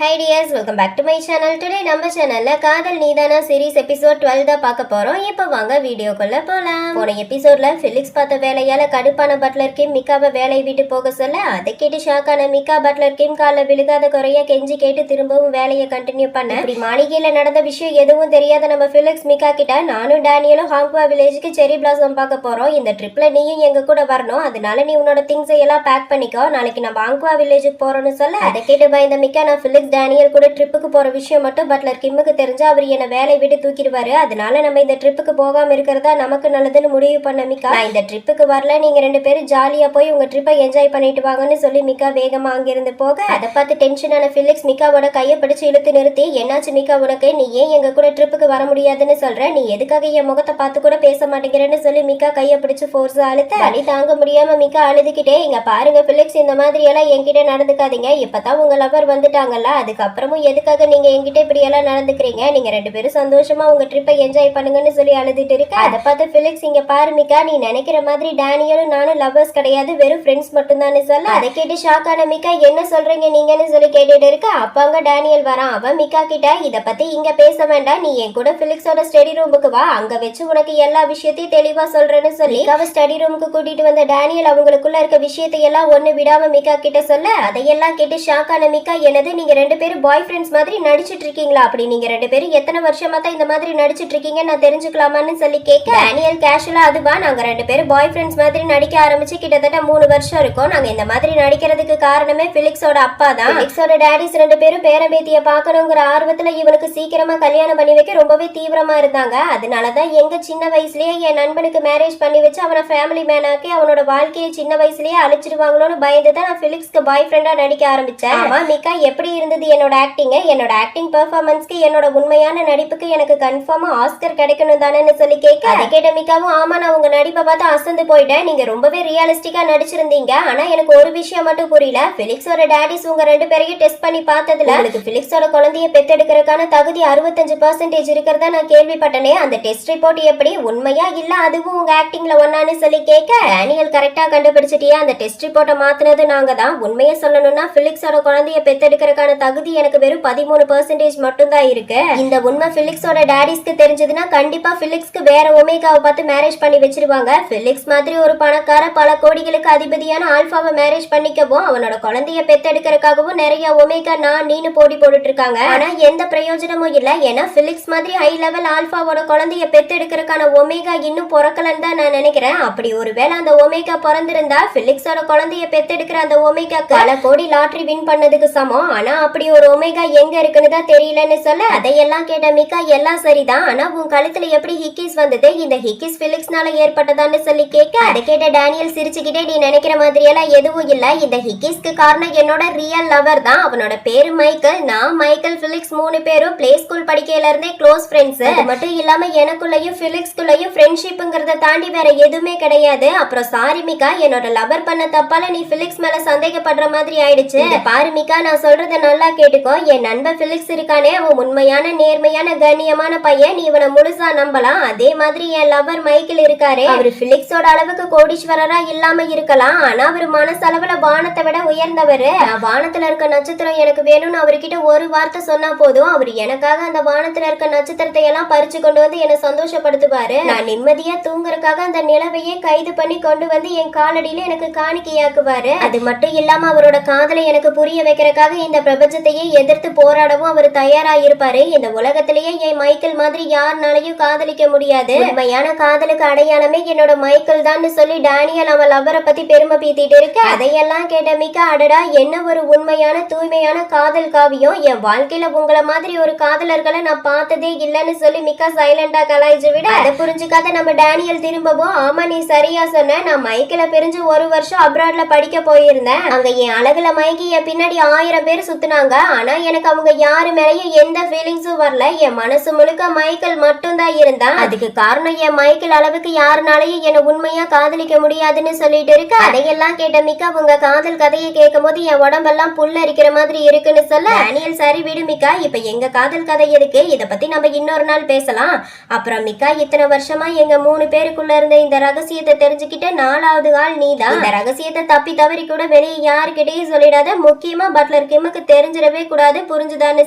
Hi dears, welcome back to my channel. Today நம்ம சேனல்ல காதல் நீதானா சீரிஸ் எபிசோட் 12 தான் பார்க்க போறோம். இப்போ வாங்க வீடியோக்குள்ள போலாம். போன எபிசோட்ல ஃபிலிக்ஸ் பார்த்த வேலையால கடுப்பான பட்லர் கிம் மிக்காவை வேலையை விட்டு போக சொல்ல அதை கேட்டு ஷாக்கான மிக்கா பட்லர் கிம் கால விழுகாத குறைய கெஞ்சி கேட்டு திரும்பவும் வேலையை கண்டினியூ பண்ண இப்படி மாளிகையில நடந்த விஷயம் எதுவும் தெரியாத நம்ம ஃபிலிக்ஸ் மிக்கா கிட்ட நானும் டேனியலும் ஹாங்க்வா வில்லேஜுக்கு செரி பிளாசம் பார்க்க போறோம். இந்த ட்ரிப்ல நீயும் எங்க கூட வரணும். அதனால நீ உன்னோட திங்ஸ் எல்லாம் பேக் பண்ணிக்கோ. நாளைக்கு நம்ம ஹாங்க்வா வில்லேஜுக்கு போறோம்னு சொல்ல அதை கேட்டு பயந்த மிக்கா நான் ஃபிலிக்ஸ் டேனியல் கூட ட்ரிப்புக்கு போற விஷயம் மட்டும் பட்லர் கிம்முக்கு தெரிஞ்சா அவர் என்ன வேலை விட்டு தூக்கிடுவாரு. அதனால நம்ம இந்த ட்ரிப்புக்கு போகாம இருக்கிறதா நமக்கு நல்லதுன்னு முடிவு பண்ண மிக்கா நான் இந்த ட்ரிப்புக்கு வரல, நீங்க ரெண்டு பேரும் ஜாலியா போய் உங்க ட்ரிப்பை என்ஜாய் பண்ணிட்டு வாங்கன்னு சொல்லி மிக்கா வேகமா அங்கிருந்து போக அதை பார்த்து டென்ஷனான ஃபிலிக்ஸ் மிக்காவோட கையை பிடிச்சு இழுத்து நிறுத்தி என்னாச்சு மிக்கா உனக்கு, நீ ஏன் எங்க கூட ட்ரிப்புக்கு வர முடியாதுன்னு சொல்ற, நீ எதுக்காக என் முகத்தை பார்த்து கூட பேச மாட்டேங்கிறேன்னு சொல்லி மிக்கா கையை பிடிச்சு ஃபோர்ஸா அழுத்த வலி தாங்க முடியாம மிக்கா அழுதுகிட்டே இங்க பாருங்க ஃபிலிக்ஸ், இந்த மாதிரி எல்லாம் என்கிட்ட நடந்துக்காதீங்க. இப்பதான் உங்க லவர் வந்துட்டாங்கல்ல, அதுக்கப்புறமும் எதுக்காக நீங்க என்கிட்ட இப்படி எல்லாம் நடந்துக்கிறீங்க, நீங்க ரெண்டு பேரும் சந்தோஷமா உங்க ட்ரிப்பை என்ஜாய் பண்ணுங்கன்னு சொல்லி அழுதுட்டு இருக்க அதை பார்த்து ஃபிலிக்ஸ் இங்க பாரு மிக்கா, நீ நினைக்கிற மாதிரி டேனியலும் நானும் லவ்வர்ஸ் கிடையாது, வெறும் ஃப்ரெண்ட்ஸ் மட்டும் தான் சொல்ல அதை கேட்டு ஷாக்கான மிக்கா என்ன சொல்றீங்க நீங்கன்னு சொல்லி கேட்டுட்டு இருக்க அப்பாங்க டேனியல் வரான். அவன் மிக்கா கிட்ட இத பத்தி இங்க பேச வேண்டாம், நீ என் கூட ஃபிலிக்ஸோட ஸ்டடி ரூமுக்கு வா, அங்க வச்சு உனக்கு எல்லா விஷயத்தையும் தெளிவா சொல்றேன்னு சொல்லி அவ ஸ்டடி ரூமுக்கு கூட்டிட்டு வந்த டேனியல் அவங்களுக்குள்ள இருக்க விஷயத்தை எல்லாம் ஒண்ணு விடாம மிக்கா கிட்ட சொல்ல அதையெல்லாம் கேட்டு ஷாக்கான மிக்கா என்னது நீங்க ரெண்டு பேரும் பாய் ஃப்ரெண்ட்ஸ் மாதிரி நடிச்சிட்டு இருக்கீங்களா, அப்படி நீங்க ரெண்டு பேரும் எத்தனை வருஷமா தான் இந்த மாதிரி நடிச்சிட்டு இருக்கீங்க நான் தெரிஞ்சுக்கலாமான்னு சொல்லி கேட்க டேனியல் கேஷுவலா அதுவா நாங்க ரெண்டு பேரும் பாய் ஃப்ரெண்ட்ஸ் மாதிரி நடிக்க ஆரம்பிச்சு கிட்டத்தட்ட 3 வருஷம் இருக்கும், நாங்க இந்த மாதிரி நடிக்கிறதுக்கு காரணமே பிலிக்ஸோட அப்பா தான். பிலிக்ஸோட டேடிஸ் ரெண்டு பேரும் பேரம்பேத்திய பார்க்கணுங்கிற ஆர்வத்துல இவனுக்கு சீக்கிரமா கல்யாணம் பண்ணி வைக்க ரொம்பவே தீவிரமா இருந்தாங்க. அதனாலதான் எங்க சின்ன வயசுலயே என் நண்பனுக்கு மேரேஜ் பண்ணி வச்சு அவனை ஃபேமிலி மேனாக்கி அவனோட வாழ்க்கையை சின்ன வயசுலயே அழிச்சிடுவாங்களோன்னு பயந்துதான் நான் பிலிக்ஸ்க்கு பாய் ஃப்ரெண்டா நடிக்க ஆரம்பிச்சேன். ஆமா மிக்கா, எப்படி இருந்தது என்னோட ஆக்டிங், என்னோட ஆக்டிங் பெர்ஃபார்மன்ஸ்க்கு என்னோட உண்மையான நடிப்புக்கு எனக்கு கன்ஃபார்மா ஆஸ்கர் கிடைக்கணும் தானேன்னு சொல்லி கேட்க அதை கேட்ட மிக்காவும் ஆமா நான் உங்க நடிப்பை பார்த்து அசந்து போயிட்டேன், நீங்க ரொம்பவே ரியலிஸ்டிக்கா நடிச்சிருந்தீங்க. ஆனா எனக்கு ஒரு விஷயம் மட்டும் புரியல, பிலிக்ஸோட டேடிஸ் உங்க ரெண்டு பேரையும் டெஸ்ட் பண்ணி பார்த்ததுல உங்களுக்கு பிலிக்ஸோட குழந்தைய பெத்தெடுக்கிறதுக்கான தகுதி 65% இருக்கிறதா நான் கேள்விப்பட்டனே, அந்த டெஸ்ட் ரிப்போர்ட் எப்படி உண்மையா இல்ல அதுவும் உங்க ஆக்டிங்ல ஒன்னான்னு சொல்லி கேட்க டேனியல் கரெக்டா கண்டுபிடிச்சிட்டியா, அந்த டெஸ்ட் ரிப்போர்ட்டை மாத்தினது நாங்க தான். உண்மையை சொல்லணும்னா பிலிக்ஸோட குழந்தைய பெத்தெடுக்கிறதுக்கான தகுதி எனக்கு வெறும் 13% மட்டும் தான் இருக்கு. இந்த உண்மை பிலிக்ஸோட டேடிஸ்க்கு தெரிஞ்சதுன்னா கண்டிப்பா பிலிக்ஸ்க்கு வேற ஒமேகாவை பார்த்து மேரேஜ் பண்ணி வச்சிருவாங்க. பிலிக்ஸ் மாதிரி ஒரு பணக்கார பல கோடிகளுக்கு அதிபதியான ஆல்பாவை மேரேஜ் பண்ணிக்கவும் அவனோட குழந்தைய பெத்தெடுக்கிறதுக்காகவும் நிறைய ஒமேகா நான் நீனு போட்டி போட்டுட்டு இருக்காங்க. ஆனா எந்த பிரயோஜனமும் இல்ல, ஏன்னா பிலிக்ஸ் மாதிரி ஹை லெவல் ஆல்பாவோட குழந்தைய பெத்தெடுக்கிறதுக்கான ஒமேகா இன்னும் பிறக்கலன்னு தான் நான் நினைக்கிறேன். அப்படி ஒருவேளை அந்த ஒமேகா பிறந்திருந்தா பிலிக்ஸோட குழந்தைய பெத்தெடுக்கிற அந்த ஒமேகா பல கோடி லாட்டரி வின் பண்ணதுக்கு சமம். ஆனா அப்படி ஒரு ஒமேகா எங்க இருக்குன்னு தான் தெரியலன்னு சொல்ல அதையெல்லாம் கேட்ட மிக்கா எல்லாம் சரிதான், ஆனா உன் கழுத்துல எப்படி ஹிக்கிஸ் வந்தது, இந்த ஹிக்கிஸ் பிலிக்ஸ்னால ஏற்பட்டதான்னு சொல்லி கேட்க அதை கேட்ட டேனியல் சிரிச்சுக்கிட்டே நீ நினைக்கிற மாதிரி எல்லாம் எதுவும் இல்ல, இந்த ஹிக்கிஸ்க்கு காரணம் என்னோட ரியல் லவர் தான், அவனோட பேரு மைக்கேல், நான் மைக்கேல் பிலிக்ஸ் 3 பேரும் பிளே ஸ்கூல் படிக்கையில இருந்தே க்ளோஸ் ஃப்ரெண்ட்ஸ். அது மட்டும் இல்லாம எனக்குள்ளயும் பிலிக்ஸ்குள்ளயும் ஃப்ரெண்ட்ஷிப்ங்கிறத தாண்டி வேற எதுவுமே கிடையாது. அப்புறம் சாரி மிக்கா, என்னோட லவர் பண்ண தப்பால நீ பிலிக்ஸ் மேல சந்தேகப்படுற மாதிரி ஆயிடுச்சு. பாரு மிக்கா, நான் சொல்றத நல்லா கேட்டுக்கோ, என் நண்பன் பிலிக்ஸ் இருக்கானே அவன் உண்மையான நேர்மையான கண்ணியமான பையன், நீ இவனை முழுசா நம்பலாம். அதே மாதிரி என் லவர் மைக்கேல் இருக்காரு, அவரு பிலிக்ஸோட அளவுக்கு கோடீஸ்வரரா இல்லாம இருக்கலாம், ஆனா அவரு மனசளவுல வானத்தை விட உயர்ந்தவரு. வானத்துல இருக்க நட்சத்திரம் எனக்கு வேணும்னு அவர்கிட்ட ஒரு வார்த்தை சொன்னா போதும், அவர் எனக்காக அந்த வானத்துல இருக்க நட்சத்திரத்தை எல்லாம் பறிச்சு கொண்டு வந்து என்னை சந்தோஷப்படுத்துவாரு. நான் நிம்மதியா தூங்குறதுக்காக அந்த நிலவையே கைது பண்ணி கொண்டு வந்து என் காலடியில எனக்கு காணிக்கையாக்குவாரு. அது மட்டும் இல்லாம அவரோட காதலை எனக்கு புரிய வைக்கிறதுக்காக இந்த பிரபஞ்சத்தையே எதிர்த்து போராடவும் அவர் தயாரா இருப்பாரு. இந்த உலகத்திலேயே என் மைக்கேல் மாதிரி யாருனாலையும் காதலிக்க முடியாது, உண்மையான காதலுக்கு அடையாளமே என்னோட மைக்கேல் தான் சொல்லி டேனியல் அவன் லவ்வரை பத்தி பெருமை பீத்திட்டு இருக்கு. அதையெல்லாம் கேட்ட மிக்கா அடடா என்ன ஒரு உண்மையான தூய்மையான காதல் காவியம், என் வாழ்க்கையில உங்களை மாதிரி ஒரு காதலர்களை நான் பார்த்ததே இல்லைன்னு சொல்லி மிக்கா சைலண்டா கலாய்ச்சி விட அதை புரிஞ்சுக்காத நம்ம டேனியல் திரும்பவும் ஆமா நீ சரியா சொன்ன, நான் மைக்கேல பிரிஞ்சு 1 வருஷம் அப்ராட்ல படிக்க போயிருந்தேன், அங்க என் அழகுல மைக்கி என் பின்னாடி 1000 பேர் சுத்தினாங்க, ஆனா எனக்கு அவங்க யாரு மேலேயும் எந்த ஃபீலிங்ஸும் வரல, என் மனசு முழுக்க மைக்கேல் மட்டும் தான் இருந்தான். அதுக்கு காரணம் என் மைக்கேல் அளவுக்கு யாருனாலையும் என்ன உண்மையா காதலிக்க முடியாதுன்னு சொல்லிட்டு இருக்கு. அதையெல்லாம் கேட்ட மிக்கா உங்க காதல் கதையை கேட்கும் போது என் உடம்பெல்லாம் புல்லரிக்கிற மாதிரி இருக்குன்னு சொல்ல டேனியல் சரி விடு மிக்கா, இப்ப எங்க காதல் கதை இருக்கு, இத பத்தி நம்ம இன்னொரு நாள் பேசலாம். அப்புறம் மிக்கா இத்தனை வருஷமா எங்க 3 பேருக்குள்ள இருந்த இந்த ரகசியத்தை தெரிஞ்சுக்கிட்ட 4வது ஆள் நீதான். இந்த ரகசியத்தை தப்பி தவறி கூட வெளியே யாருக்கிட்டையும் சொல்லிடாத, முக்கியமா பட்லர் கிம்முக்கு தெரிஞ்சு தெரிஞ்சிடவே கூடாது, புரிஞ்சுதான்னு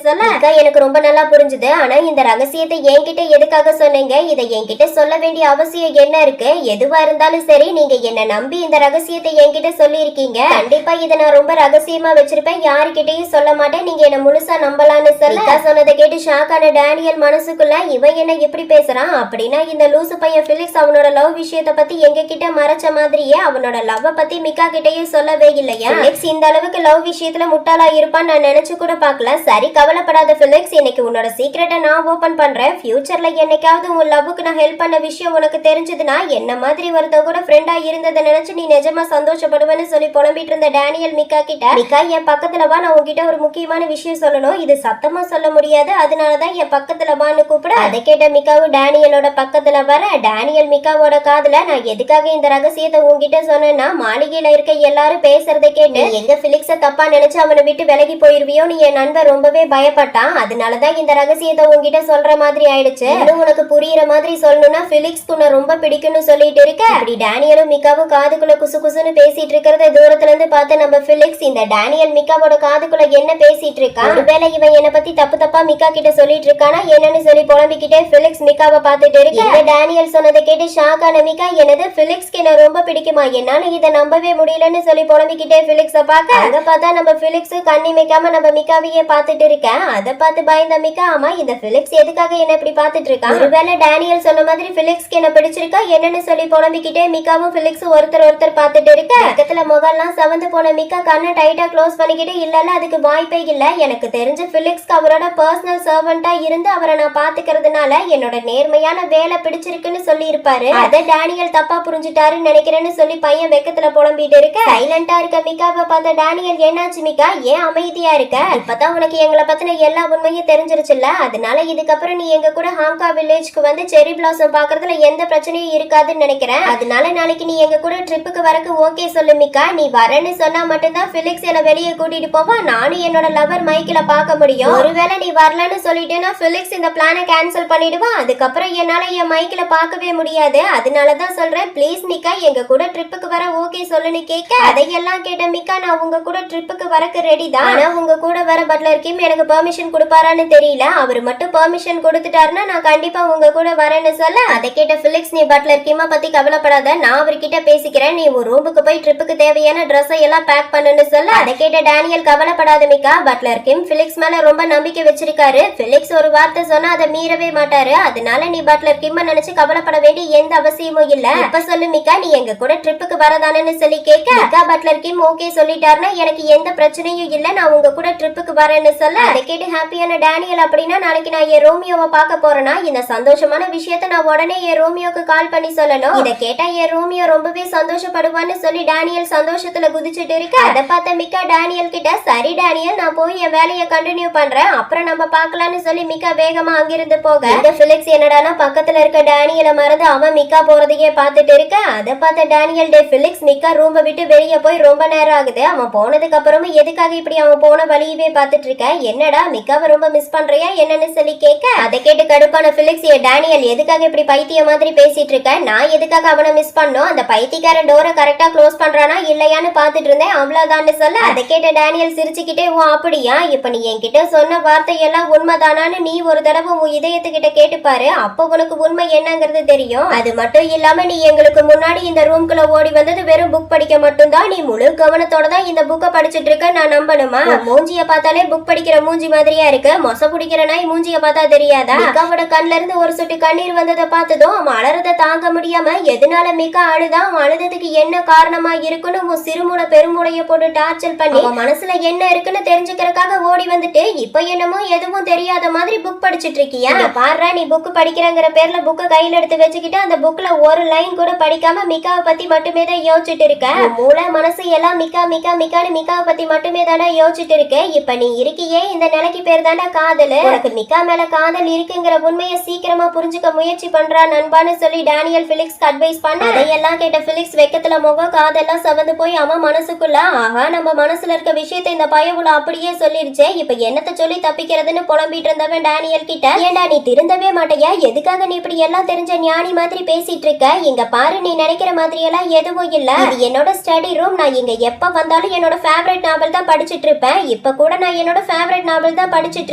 சொல்ல எனக்கு ரொம்ப நல்லா புரிஞ்சுது. ஆனா இந்த ரகசியத்தை என்கிட்ட எதுக்காக சொன்னீங்க? இதை என்கிட்ட சொல்ல வேண்டிய அவசியம் என்ன இருக்கு? எதுவா இருந்தாலும் சரி, நீங்க என்ன நம்பி இந்த ரகசியத்தை என்கிட்ட சொல்லி இருக்கீங்க. கண்டிப்பா இதை நான் ரொம்ப ரகசியமா வச்சிருப்பேன், யாருக்கிட்டையும் சொல்ல மாட்டேன், நீங்க என்ன முழுசா நம்பலான்னு சொல்ல சொன்னதை கேட்டு ஷாக்கான டேனியல் மனசுக்குள்ள இவன் என்ன இப்படி பேசுறான்? அப்படின்னா இந்த லூசு பையன் பிலிக்ஸ் அவனோட லவ் விஷயத்தை பத்தி எங்க கிட்ட மறைச்ச மாதிரியே அவனோட லவ் பத்தி மிக்கா கிட்டையும் சொல்லவே இல்லையா? பிலிக்ஸ் இந்த அளவுக்கு லவ் விஷயத்துல முட்டாளா இருப்பான்னு நான் நினைச்சு கூட பாக்கல. சரி, கவலைப்படாத பிலிக்ஸ், இன்னைக்கு உன்னோட சீக்ரெட்டை நான் ஓபன் பண்றேன். ஃபியூச்சர்ல என்னைக்காவது உன் லவ்வுக்கு நான் ஹெல்ப் பண்ண விஷயம் உனக்கு தெரிஞ்சதுன்னா என்ன மாதிரி ஒருத்த கூட ஃப்ரெண்டா இருந்ததை நினைச்சு நீ நிஜமா சந்தோஷப்படுவேன்னு சொல்லி புலம்பிட்டு இருந்த டேனியல் மிக்கா கிட்ட, மிக்கா என் பக்கத்துல வா, நான் உன்கிட்ட ஒரு முக்கியமான விஷயம் சொல்லணும், இது சத்தமா சொல்ல முடியாது, அதனாலதான் என் பக்கத்துல வான்னு கூப்பிட அதை கேட்ட மிக்காவும் டேனியலோட பக்கத்துல வர டேனியல் மிக்காவோட காதுல, நான் எதுக்காக இந்த ரகசியத்தை உன்கிட்ட சொன்னேன்னா மாளிகையில இருக்க எல்லாரும் பேசுறதை கேட்டு எங்க பிலிக்ஸ தப்பா நினைச்சு அவனை விட்டு விலகி போயிருவியோ நீ என் நண்பர் ரொம்பவே பயப்பட்டான், அதனாலதான் இந்த ரகசியத்தை உன்கிட்ட சொல்ற மாதிரி ஆயிடுச்சு. உனக்கு புரியுற மாதிரி சொல்லணும்னா பிலிக்ஸ்க்கு உன்னை ரொம்ப பிடிக்கும்னு சொல்லிட்டு இருக்க. அப்படி டேனியலும் மிக்காவும் காதுக்குள்ள குசு குசுன்னு பேசிட்டு இருக்கிறத தூரத்துல இருந்து பார்த்து நம்ம பிலிக்ஸ் இந்த டேனியல் மிக்காவோட காதுக்குள்ள என்ன பேசிட்டு இருக்கா, ஒருவேளை இவன் என்ன பத்தி தப்பு தப்பா மிக்கா கிட்ட சொல்லிட்டு இருக்கானா என்னன்னு சொல்லி புலம்பிக்கிட்டே பிலிக்ஸ் மிக்காவை பார்த்துட்டு இருக்க. டேனியல் சொன்னதை கேட்டு ஷாக்கான மிக்கா, எனது பிலிக்ஸ்க்கு என்ன ரொம்ப பிடிக்குமா, என்னால இதை நம்பவே முடியலன்னு சொல்லி புலம்பிக்கிட்டே பிலிக்ஸ பார்க்க அங்க பார்த்தா நம்ம பிலிக்ஸ் கண்ணி மிக்காம நம்ம மிக்காவையே பார்த்துட்டு இருக்க. அதை பார்த்து பயந்த மிக்கா, ஆமா இந்த பிலிக்ஸ் எதுக்காக என்ன இப்படி பார்த்துட்டு இருக்கான், ஒருவேளை டேனியல் சொன்ன மாதிரி பிலிக்ஸ்க்கு என்ன பிடிச்சிருக்கா என்னன்னு சொல்லி புலம்பிக்கிட்டே மிக்காவும் பிலிக்ஸும் ஒருத்தர் பார்த்துட்டு இருக்க. பக்கத்துல முகம்லாம் சவந்து போன மிக்கா கண்ணை டைட்டா க்ளோஸ் பண்ணிக்கிட்டு, இல்ல அதுக்கு வாய்ப்பே இல்ல, எனக்கு தெரிஞ்ச பிலிக்ஸ்க்கு அவரோட பர்சனல் சர்வெண்டா இருந்து அவரை நான் பாத்துக்கிறதுனால என்னோட நேர்மையான வேலை பிடிச்சிருக்குன்னு சொல்லி இருப்பாரு, அதை டேனியல் தப்பா புரிஞ்சுட்டாருன்னு நினைக்கிறேன்னு சொல்லி பையன் வெக்கத்துல புலம்பிட்டு இருக்க. சைலண்டா இருக்க மிக்காவை பார்த்த டேனியல், என்னாச்சு மிக்கா, ஏன் அமைதியா இருக்க, இப்பதான் உனக்கு எங்களை பத்தின எல்லா உண்மையும் தெரிஞ்சிருச்சுல்ல, அதனால இதுக்கப்புறம் நீ எங்க கூட ஹாங்கா வில்லேஜ்க்கு வந்து செரி பிளாசம் பாக்குறதுல எந்த பிரச்சனையும் இருக்காதுன்னு நினைக்கிறேன், அதனால நாளைக்கு நீ எங்க கூட ட்ரிப்புக்கு வரக்கு ஓகே சொல்லு மிக்கா, நீ வரேன்னு சொன்னா மட்டும்தான் பிலிக்ஸ் என்ன வெளியே கூட்டிட்டு போவான், நானும் என்னோட லவர் மைக்கில பார்க்க முடியும், ஒருவேளை நீ வரலன்னு சொல்லிட்டேன்னா பிலிக்ஸ் இந்த பிளானை கேன்சல் பண்ணிடுவான், அதுக்கப்புறம் என்னால என் மைக்கில பார்க்கவே முடியாது, அதனாலதான் சொல்றேன் ப்ளீஸ் மிக்கா எங்க கூட ட்ரிப்புக்கு வர ஓகே சொல்லுன்னு கேட்க. அதையெல்லாம் கேட்ட மிக்கா, நான் உங்க கூட ட்ரிப்புக்கு வரக்கு ரெடி தான், ஆனா உங்க கூட வர பட்லர் கிம் எனக்கு பெர்மிஷன் கொடுப்பாரான்னு தெரியல, அவர் மட்டும் பெர்மிஷன் கொடுத்துட்டாருன்னா நான் கண்டிப்பா உங்க கூட வரேன்னு சொல்ல அதை கேட்ட பிலிக்ஸ், நீ பட்லர் கிம்மா பத்தி கவலைப்படாத, நான் அவர்கிட்ட பேசிக்கிறேன், நீ ஒரு ரூமுக்கு போய் ட்ரிப்புக்கு தேவையான ட்ரெஸ் எல்லாம் பேக் பண்ணுன்னு சொல்ல அதை கேட்ட டேனியல், கவலைப்படாத மிக்கா, பட்லர் கிம் பிலிக்ஸ் மேல ரொம்ப நம்பிக்கை வச்சிருக்காரு, பிலிக்ஸ் ஒரு வார்த்தை சொன்னா அதை மீறவே மாட்டாரு, அதனால நீ பட்லர் கிம்ம நினைச்சு கவலைப்பட வேண்டிய எந்த அவசியமும் இல்ல, இப்ப சொல்லு மிக்கா நீ எங்க கூட ட்ரிப்புக்கு வரதானு சொல்லி கேட்க மிக்கா, பட்லர் கிம் ஓகே சொல்லிட்டாருன்னா எனக்கு எந்த பிரச்சனையும் இல்ல, நான் உங்க கூட ட்ரிப்புக்கு வரேன்னு சொல்ல அதை கேட்டு ஹாப்பியான டேனியல், அப்படின்னா நாளைக்கு நான் என் ரோமியோவை பார்க்க போறேன்னா இந்த சந்தோஷமான விஷயத்தை நான் உடனே என் ரோமியோக்கு கால் பண்ணி சொல்லணும், இதை கேட்டா என் ரோமியோ ரொம்பவே சந்தோஷப்படுவான்னு சொல்லி டேனியல் சந்தோஷத்துல குதிச்சுட்டு இருக்க. அதை பார்த்த மிக்கா டேனியல் கிட்ட, சரி டேனியல் நான் போய் என் வேலையை கண்டினியூ பண்றேன், அப்புறம் நம்ம பார்க்கலாம்னு சொல்லி மிக்கா வேகமா அங்கிருந்து போக பிலிக்ஸ் என்னடானா பக்கத்துல இருக்க டேனியலை மறந்து அவன் மிக்கா போறதையே பார்த்துட்டு இருக்க. அதை பார்த்த டேனியல், டே பிலிக்ஸ் மிக்கா ரூமை விட்டு வெளியே போய் ரொம்ப நேரம் ஆகுது, அவன் போனதுக்கு அப்புறமும் எதுக்காக இப்படி அவன் போன வழியவே பார்த்துட்டு இருக்க, என்னடா மிக்காவை ரொம்ப மிஸ் பண்றியா என்னன்னு சொல்லி கேட்க அதை கேட்டு கடுப்பான பிலிக்ஸ், டேனியல் எதுக்காக இப்படி பைத்திய மாதிரி பேசிட்டு இருக்க, நான் எதுக்காக அவனை மிஸ் பண்ணோம், அந்த பைத்தியக்கார டோரை கரெக்டா க்ளோஸ் பண்றானா இல்லையான்னு பார்த்துட்டு இருந்தேன் அவ்வளவுதான்னு சொல்ல அதை கேட்ட டேனியல் சிரிச்சுக்கிட்டே, ஓ அப்படியா, இப்ப நீ என்கிட்ட சொன்ன வார்த்தையெல்லாம் உண்மைதானான்னு நீ ஒரு தடவை உன் இதயத்துக்கிட்ட கேட்டுப்பாரு, அப்போ உனக்கு உண்மை என்னங்கிறது தெரியும், அது மட்டும் இல்லாம நீ எங்களுக்கு முன்னாடி இந்த ரூம்குள்ள ஓடி வந்தது வெறும் புக் படிக்க மட்டும்தான், நீ முழு கவனத்தோட தான் இந்த புக்கை படிச்சுட்டு இருக்க, நான் நம்பணுமா, மூஞ்சிய பார்த்தாலே புக் படிக்கிற மூஞ்சி மாதிரியா இருக்கு, மொச குடிக்கிற நாய் மூஞ்சிய பார்த்தா தெரியாதா, மிக்காவோட கண்ல இருந்து ஒரு சொட்டு கண்ணீர் வந்ததை பார்த்ததும் அவன் அலறத தாங்க முடியாம எதனால மிக்கா அழுதான், அவன் அழுததுக்கு என்ன காரணமா இருக்குன்னு உன் சிறுமூளை பெருமூளைய போட்டு டார்ச்சர் பண்ணி அவன் மனசுல என்ன இருக்குன்னு தெரிஞ்சுக்கிறதுக்காக ஓடி வந்துட்டு இப்ப என்னமோ எதுவும் தெரியாத மாதிரி புக் படிச்சுட்டு இருக்கியா, பாரு நீ புக் படிக்கிறங்கிற பேர்ல புக்கை கையில எடுத்து வச்சுக்கிட்டு அந்த புக்ல ஒரு லைன் கூட படிக்காம மிக்காவை பத்தி மட்டுமே தான் யோசிச்சுட்டு இருக்க, மூளை மனசு எல்லாம் மிக்கா மிக்கா மிக்கான்னு மிக்காவை பத்தி மட்டுமே தானே யோசிச்சுட்டு இருக்கு, இப்ப நீ இருக்கியே இந்த நிலைக்கு பேர் தானே காதல், உனக்கு மிக்கா மேல காதல் இருக்குங்கிற உண்மையை சீக்கிரமா புரிஞ்சுக்க முயற்சி பண்றா நண்பான்னு சொல்லி டேனியல் பிலிக்ஸ்க்கு அட்வைஸ் பண்ண அதையெல்லாம் கேட்ட பிலிக்ஸ் வெக்கத்துல முகம் காதெல்லாம் சவந்து போய் அவன் மனசுக்குள்ள, ஆஹா நம்ம மனசுல இருக்க விஷயத்தை இந்த பயவுல அப்படியே சொல்லிருச்சே, இப்ப என்னத்த சொல்லி தப்பிக்கிறதுன்னு புலம்பிட்டு இருந்தவன் டேனியல் கிட்ட, ஏண்டா நீ திருந்தவே மாட்டையா, எதுக்காக நீ இப்படி எல்லாம் தெரிஞ்ச ஞானி மாதிரி பேசிட்டு இருக்க, இங்க பாரு நீ நினைக்கிற மாதிரி எல்லாம் எதுவும் இல்ல, இது என்னோட ஸ்டடி ரூம், நான் இங்க எப்ப வந்தாலும் என்னோட ஃபேவரட் நாவல் தான் படிச்சுட்டு இருப்பேன், இப்ப கூட நான் என்னோட ஃபேவரட் நாவல் தான் படிச்சிட்டு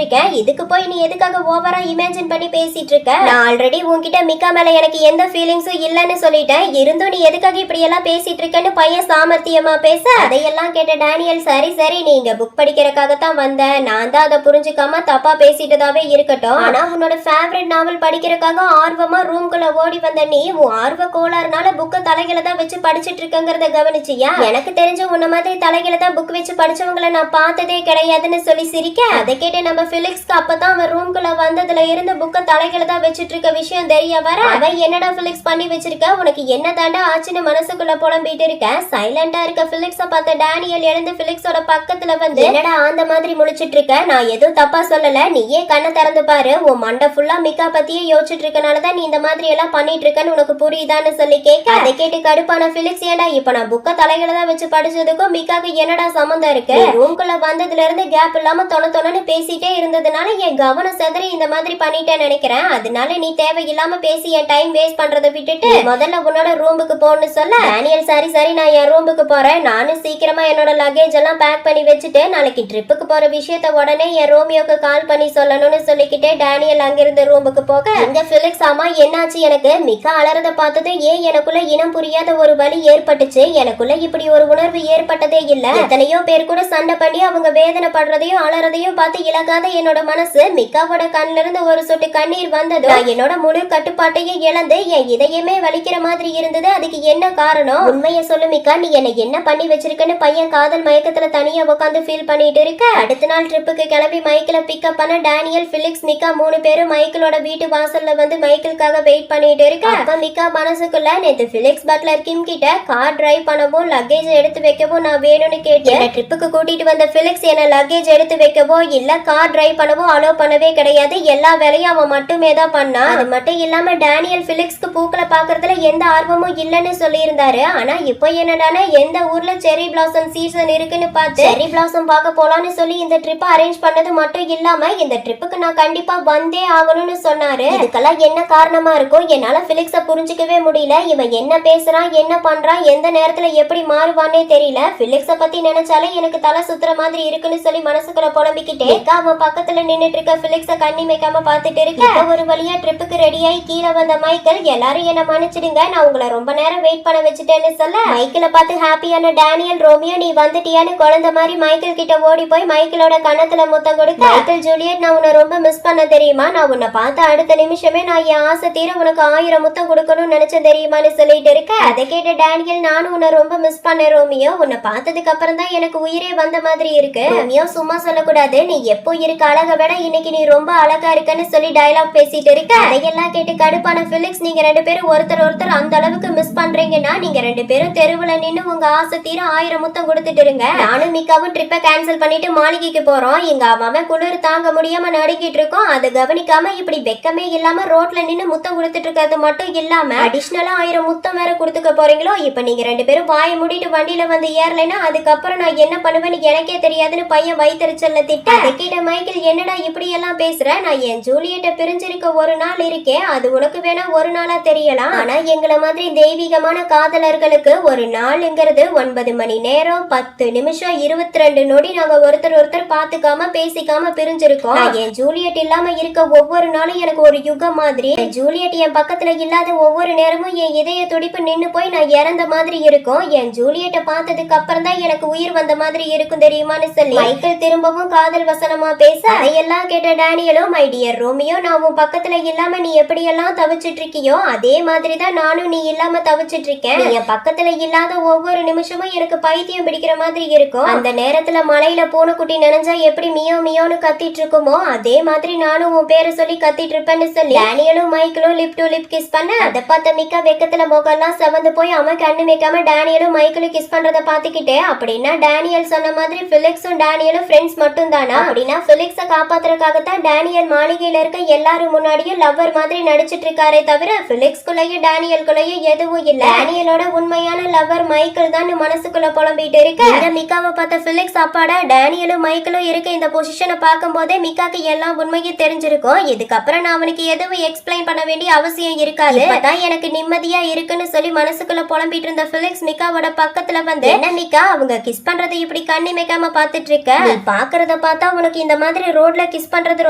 இருக்கேன். இதுக்கு போய் நீ எதுக்காக ஓவரா இமேஜின் பண்ணி பேசிட்டு இருக்க? நான் ஆல்ரெடி உன்கிட்ட மிக்கா மேல எனக்கு எந்த ஃபீலிங்ஸும் இல்லன்னு சொல்லிட்டேன். இருந்தும் நீ எதுக்காக இப்படி எல்லாம் பேசிட்டு இருக்கேன்னு பையன் சாமர்த்தியமா பேச அதையெல்லாம் கேட்ட டேனியல் சரி சரி நீங்க புக் படிக்கிறதுக்காகத்தான் வந்தேன், நான் தான் அதை புரிஞ்சுக்காம தப்பா பேசிட்டதாவே இருக்கட்டும். ஆனா உன்னோட ஃபேவரட் நாவல் படிக்கிறதுக்காக ஆர்வமா ரூம்குள்ள ஓடி வந்த நீ உன் ஆர்வ கோளாறுனால புக்கை தலைகளை தான் வச்சு படிச்சிட்டு இருக்கங்கிறத கவனிச்சியா? எனக்கு தெரிஞ்ச உன்ன மாதிரி தலைகளை தான் புக் வச்சு படிச்சவங்களை நான் பார்த்ததே கிடையாதுன்னு சொல்லி சிரிக்க அதை கேட்டு நம்ம பிலிக்ஸ்க்கு அப்பதான் அவன் ரூம்குள்ள வந்ததுல இருந்து புக்கை தலைகளை தான் வச்சிட்டு இருக்க விஷயம் தெரிய வர அவன் என்னடா பிலிக்ஸ் பண்ணி வச்சிருக்க, உனக்கு என்ன தாண்டா ஆச்சுன்னு மனசுக்குள்ள புலம்பிட்டு இருக்க. சைலண்டா இருக்க பிலிக்ஸ பார்த்த டேனியல் எழுந்து பிலிக்ஸோட பக்கத்துல வந்து என்னடா அந்த மாதிரி முழிச்சிட்டு இருக்க, நான் எதுவும் தப்பா சொல்லல, நீயே கண்ணை திறந்து பாரு, உன் மண்டை ஃபுல்லா மிக்கா பத்தியே யோசிச்சுட்டு இருக்கனாலதான் நீ இந்த மாதிரி எல்லாம் பண்ணிட்டு இருக்கன்னு உனக்கு புரியுதான்னு சொல்லி கேட்க அதை கேட்டு கடுப்பான பிலிக்ஸ் ஏடா இப்ப நான் புக்க தலைகளை தான் வச்சு படிச்சதுக்கும் மிக்காக்கு என்னடா சம்மந்தம் இருக்கு, ரூம்குள்ள வந்ததுல இருந்து கேப் இல்லாம தொணன்னு பேசிட்டே இருந்ததுனால என் கவனம் செதறி இந்த மாதிரி பண்ணிட்டேன்னு நினைக்கிறேன், அதனால நீ தேவையில்லாம பேசி என் டைம் வேஸ்ட் பண்றதை விட்டுட்டு முதல்ல உன்னோட ரூமுக்கு போன்னு சொல்ல டேனியல் சரி சரி நான் என் ரூமுக்கு போறேன், நானும் சீக்கிரமா என்னோட லக்கேஜ் எல்லாம் பேக் பண்ணி வச்சுட்டு நாளைக்கு ட்ரிப்புக்கு போற விஷயத்த உடனே என் ரோமியோக்கு கால் பண்ணி சொல்லணும்னு சொல்லிக்கிட்டே டேனியல் அங்கிருந்து ரூமுக்கு போக இந்த பிலிக்ஸ் ஆமா என்னாச்சு, எனக்கு மிக்கா அலறத பார்த்தது ஏன் எனக்குள்ள இனம் புரியாத ஒரு வலி ஏற்பட்டுச்சு, எனக்குள்ள இப்படி ஒரு உணர்வு ஏற்பட்டதே இல்ல, எத்தனையோ பேர் கூட சண்டை பண்ணி அவங்க வேதனை படுறதையும் அலறதையும் பார்த்து இழக்காத என்னோட மனசு மிக்காவோட கண்ணில இருந்து ஒரு சொட்டு கண்ணீர் வந்தது, என்னோட முழு கட்டுப்பாட்டையும் இழந்து என் இதயமே வலிக்கிற மாதிரி இருந்தது, அதுக்கு என்ன காரணம், உண்மையை சொல்லு மிக்கா, நீ என்ன பண்ணி வச்சிருக்கன்னு பையன் காதல் மயக்கத்துல தனியா உட்காந்து ஃபீல் பண்ணிட்டு இருக்க. அடுத்த நாள் ட்ரிப்புக்கு கிளம்பி மைக்கிள பிக்கப் பண்ண டேனியல் பிலிக்ஸ் மிக்கா 3 பேரும் மைக்கிளோட வீட்டு வாசல்ல வந்து மைக்கிளுக்காக வெயிட் பண்ணிட்டு இருக்க. அப்ப மிக்கா மனசுக்குள்ள நேத்து பிலிக்ஸ் பட்லர் கிம் கிட்ட கார் டிரைவ் பண்ணவும் லக்கேஜ் எடுத்து வைக்கவும் நான் வேணும்னு கேட்டேன், ட்ரிப்புக்கு கூட்டிட்டு வந்த பிலிக்ஸ் என்ன லக்கேஜ் எடுத்து வைக்கவோ இல்ல கார் டிரைவ் பண்ணவோ அலோ பண்ணவே கிடையாது, எல்லா வேலையும் அவன் மட்டுமே தான் பண்ணா, அது மட்டும் இல்லாம டேனியல் பிலிக்ஸ்க்கு பூக்களை பாக்குறதுல எந்த ஆர்வமும் இல்லன்னு சொல்லி இருந்தாரு, ஆனா இப்போ என்னடானா எந்த ஊர்ல செரி பிளாசம் சீசன் இருக்குன்னு பார்த்து செரி பிளாசம் பார்க்க போலான்னு சொல்லி இந்த ட்ரிப் அரேஞ்ச் பண்ணது மட்டும் இல்லாம இந்த ட்ரிப்புக்கு நான் கண்டிப்பா வந்தே ஆகணும்னு சொன்னாரு. இதுக்கெல்லாம் என்ன காரணமா இருக்கும், என்னால பிலிக்ஸ புரிஞ்சுக்கவே முடியல, இவன் என்ன பேசுறான் என்ன பண்றான் எந்த நேரத்துல எப்படி மாறுவானே தெரியல, பிலிக்ஸ பத்தி நினைச்சாலே எனக்கு தலை சுத்துற மாதிரி இருக்குன்னு சொல்லி மனசுக்குள்ள புலம்பிக்கிட்டே அவன் பக்கத்துல நின்னுட்டு இருக்க பிலிக்ஸ கண்ணி வைக்காம பாத்துட்டு இருக்க. ஒரு வழியா ட்ரிப்புக்கு ரெடியாகி கீழே வந்த மைக்கேல் எல்லாரும் என்ன மன்னிச்சிடுங்க நான் உங்களை ரொம்ப நேரம் வெயிட் பண்ண வச்சுட்டேன்னு சொல்ல மைக்கேல பார்த்து ஹாப்பியான டேனியல் ரோமியோ நீ வந்துட்டியான்னு குழந்தை மாதிரி மைக்கேல் கிட்ட ஓடி போய் மைக்கேலோட கண்ணத்துல முத்தம் கொடுக்க மைக்கேல் ஜூலியட் நான் உன்னை ரொம்ப மிஸ் பண்ண தெரியுமா, நான் உன்னை பார்த்த அடுத்த நிமிஷமே நான் என் ஆசை தீர உனக்கு 1000 முத்தம் கொடுக்கணும்னு நினைச்சேன் தெரியுமான்னு சொல்லிட்டு இருக்க. அதை கேட்ட டேனியல் நானும் உன்னை ரொம்ப மிஸ் பண்ணேன் ரோமியோ, உன்னை பார்த்ததுக்கு அப்புறம் தான் எனக்கு உயிரே வந்த மாதிரி இருக்கு. ரோமியோ சும்மா சொல்லக்கூடாது, நீ எப்போ இருக்க அழக விட இன்னைக்கு நீ ரொம்ப அழகா இருக்கன்னு சொல்லி டயலாக் பேசிட்டு இருக்க. அதையெல்லாம் கேட்டு கடுப்பான பிலிக்ஸ் நீங்க 2 பேரும் ஒருத்தர் அந்த அளவுக்கு மிஸ் பண்றீங்கன்னா நீங்க 2 பேரும் தெருவுல நின்னு உங்க ஆசை தீர 1000 முத்தம் கொடுத்துட்டு இருங்க, நானும் மிக்காவும் ட்ரிப்பை கேன்சல் பண்ணிட்டு மாளிகைக்கு போறோம், இங்க அவன் குளிர் தாங்க முடியாம நடுக்கிட்டு இருக்கோம், அதை கவனிக்காம இப்படி வெக்கமே இல்லாம ரோட்ல நின்னு முத்தம் கொடுத்துட்டு இருக்கிறது மட்டும் இல்லாம அடிஷனலா 1000 முத்தம் வேற கொடுத்துக்க போறீங்களோ, இப்ப நீங்க 2 பேரும் வாயை மூடிட்டு வண்டியில வந்து ஏறலைன்னா அதுக்கப்புறம் நான் என்ன பண்ணுவேன்னு எனக்கே தெரியாதுன்னு பையன் வயிற்றுச்சல்ல திட்ட. அதை கேட்ட மைக்கேல் என்னடா இப்படி எல்லாம் பேசுற, நான் என் ஜூலியட்ட பிரிஞ்சிருக்க ஒரு நாள் இருக்கேன், அது உனக்கு வேணா ஒரு நாளா தெரியலாம், ஆனா எங்களை மாதிரி தெய்வீகமான காதலர்களுக்கு ஒரு நாளுங்கிறது 9 மணி நேரம் 10 நிமிஷம் 22 நொடி நாங்க ஒருத்தர் பாத்துக்காம பேசிக்காம பிரிஞ்சிருக்கோம், என் ஜூலியட் இல்லாம இருக்க ஒவ்வொரு நாளும் எனக்கு ஒரு யுகம் மாதிரி, ஜூலியட் என் பக்கத்துல இல்லாத ஒவ்வொரு நேரமும் என் இதய துடிப்பு நின்னு போய் நான் இறந்த மாதிரி இருக்கும், என் ஜூலியட்ட பார்த்ததுக்கு அப்புறம் தான் எனக்கு உயிர் வந்த மாதிரி இருக்கும் தெரியுமான்னு சொல்லி மைக்கேல் திரும்பவும் காதல் வசனமா பேச அதையெல்லாம் கேட்ட டேனியலும் மை டியர் ரோமியோ நான் உன் பக்கத்துல இல்லாம நீ எப்படியெல்லாம் தவிச்சிட்டு இருக்கியோ அதே மாதிரிதான் நானும் நீ இல்லாம தவிச்சிட்டு இருக்கேன், நீ என் பக்கத்துல இல்லாத ஒவ்வொரு நிமிஷமும் எனக்கு பைத்தியம் பிடிக்கிற மாதிரி இருக்கும், அந்த நேரத்துல மலையில பூனைக்குட்டி நினைஞ்சா எப்படி மியோ மியோன்னு கத்திட்டு இருக்குமோ அதே மாதிரி நானும் உன் பேரை சொல்லி கத்திட்டு இருப்பேன்னு சொல்லி டேனியலும் மைக்கேலும் லிப் டு லிப் கிஸ் பண்ண அதை பார்த்த மிக்கா வெக்கத்துல முகம்லாம் செவந்து போய் அவன் கண்ணு வைக்காம டேனியலும் மைக்கேலும் கிஸ் பண்றத பாத்துக்கிட்டே அப்படின்னா டேனியல் சொன்ன மாதிரி பிலிக்ஸும் டேனியலும் ஃப்ரெண்ட்ஸ் மட்டும் தானா, அப்படின்னா பிலிக்ஸ காப்பாத்துறதுக்காகத்தான் டேனியல் மாளிகையில இருக்க எல்லாரும் முன்னாடியும் லவ்வர் மாதிரி நடிச்சிட்டு இருக்காரே தவிர பிலிக்ஸ்குள்ளேயும் டேனியல்குள்ளேயும் எதுவும் இல்ல, டேனியலோட உண்மையான லவ்வர் மைக்கேல் தான் மனசுக்குள்ள புலம்பிட்டு இருக்கு. இந்த மிக்காவை பார்த்த பிலிக்ஸ் அப்பாடா டேனியலும் மைக்கேலும் இருக்க இந்த பொசிஷனை பார்க்கும் போதே மிக்காக்கு எல்லாம் உண்மையும் தெரிஞ்சிருக்கும், இதுக்கப்புறம் நான் அவனுக்கு எதுவும் எக்ஸ்பிளைன் பண்ண வேண்டிய அவசியம் இருக்காது, அதான் எனக்கு நிம்மதியா இருக்குன்னு சொல்லி மனசுக்குள்ள புலம்பிட்டு இருந்த பிலிக்ஸ் மிக்காவோட பக்கத்துல வந்து என்ன மிக்கா அவங்க கிஸ் பண்றதை இப்படி கண்ணி வைக்காம பாத்துட்டு இருக்க. நீ பாக்குறத பார்த்தா உனக்கு இந்த மாதிரி ரோட்ல கிஸ் பண்றது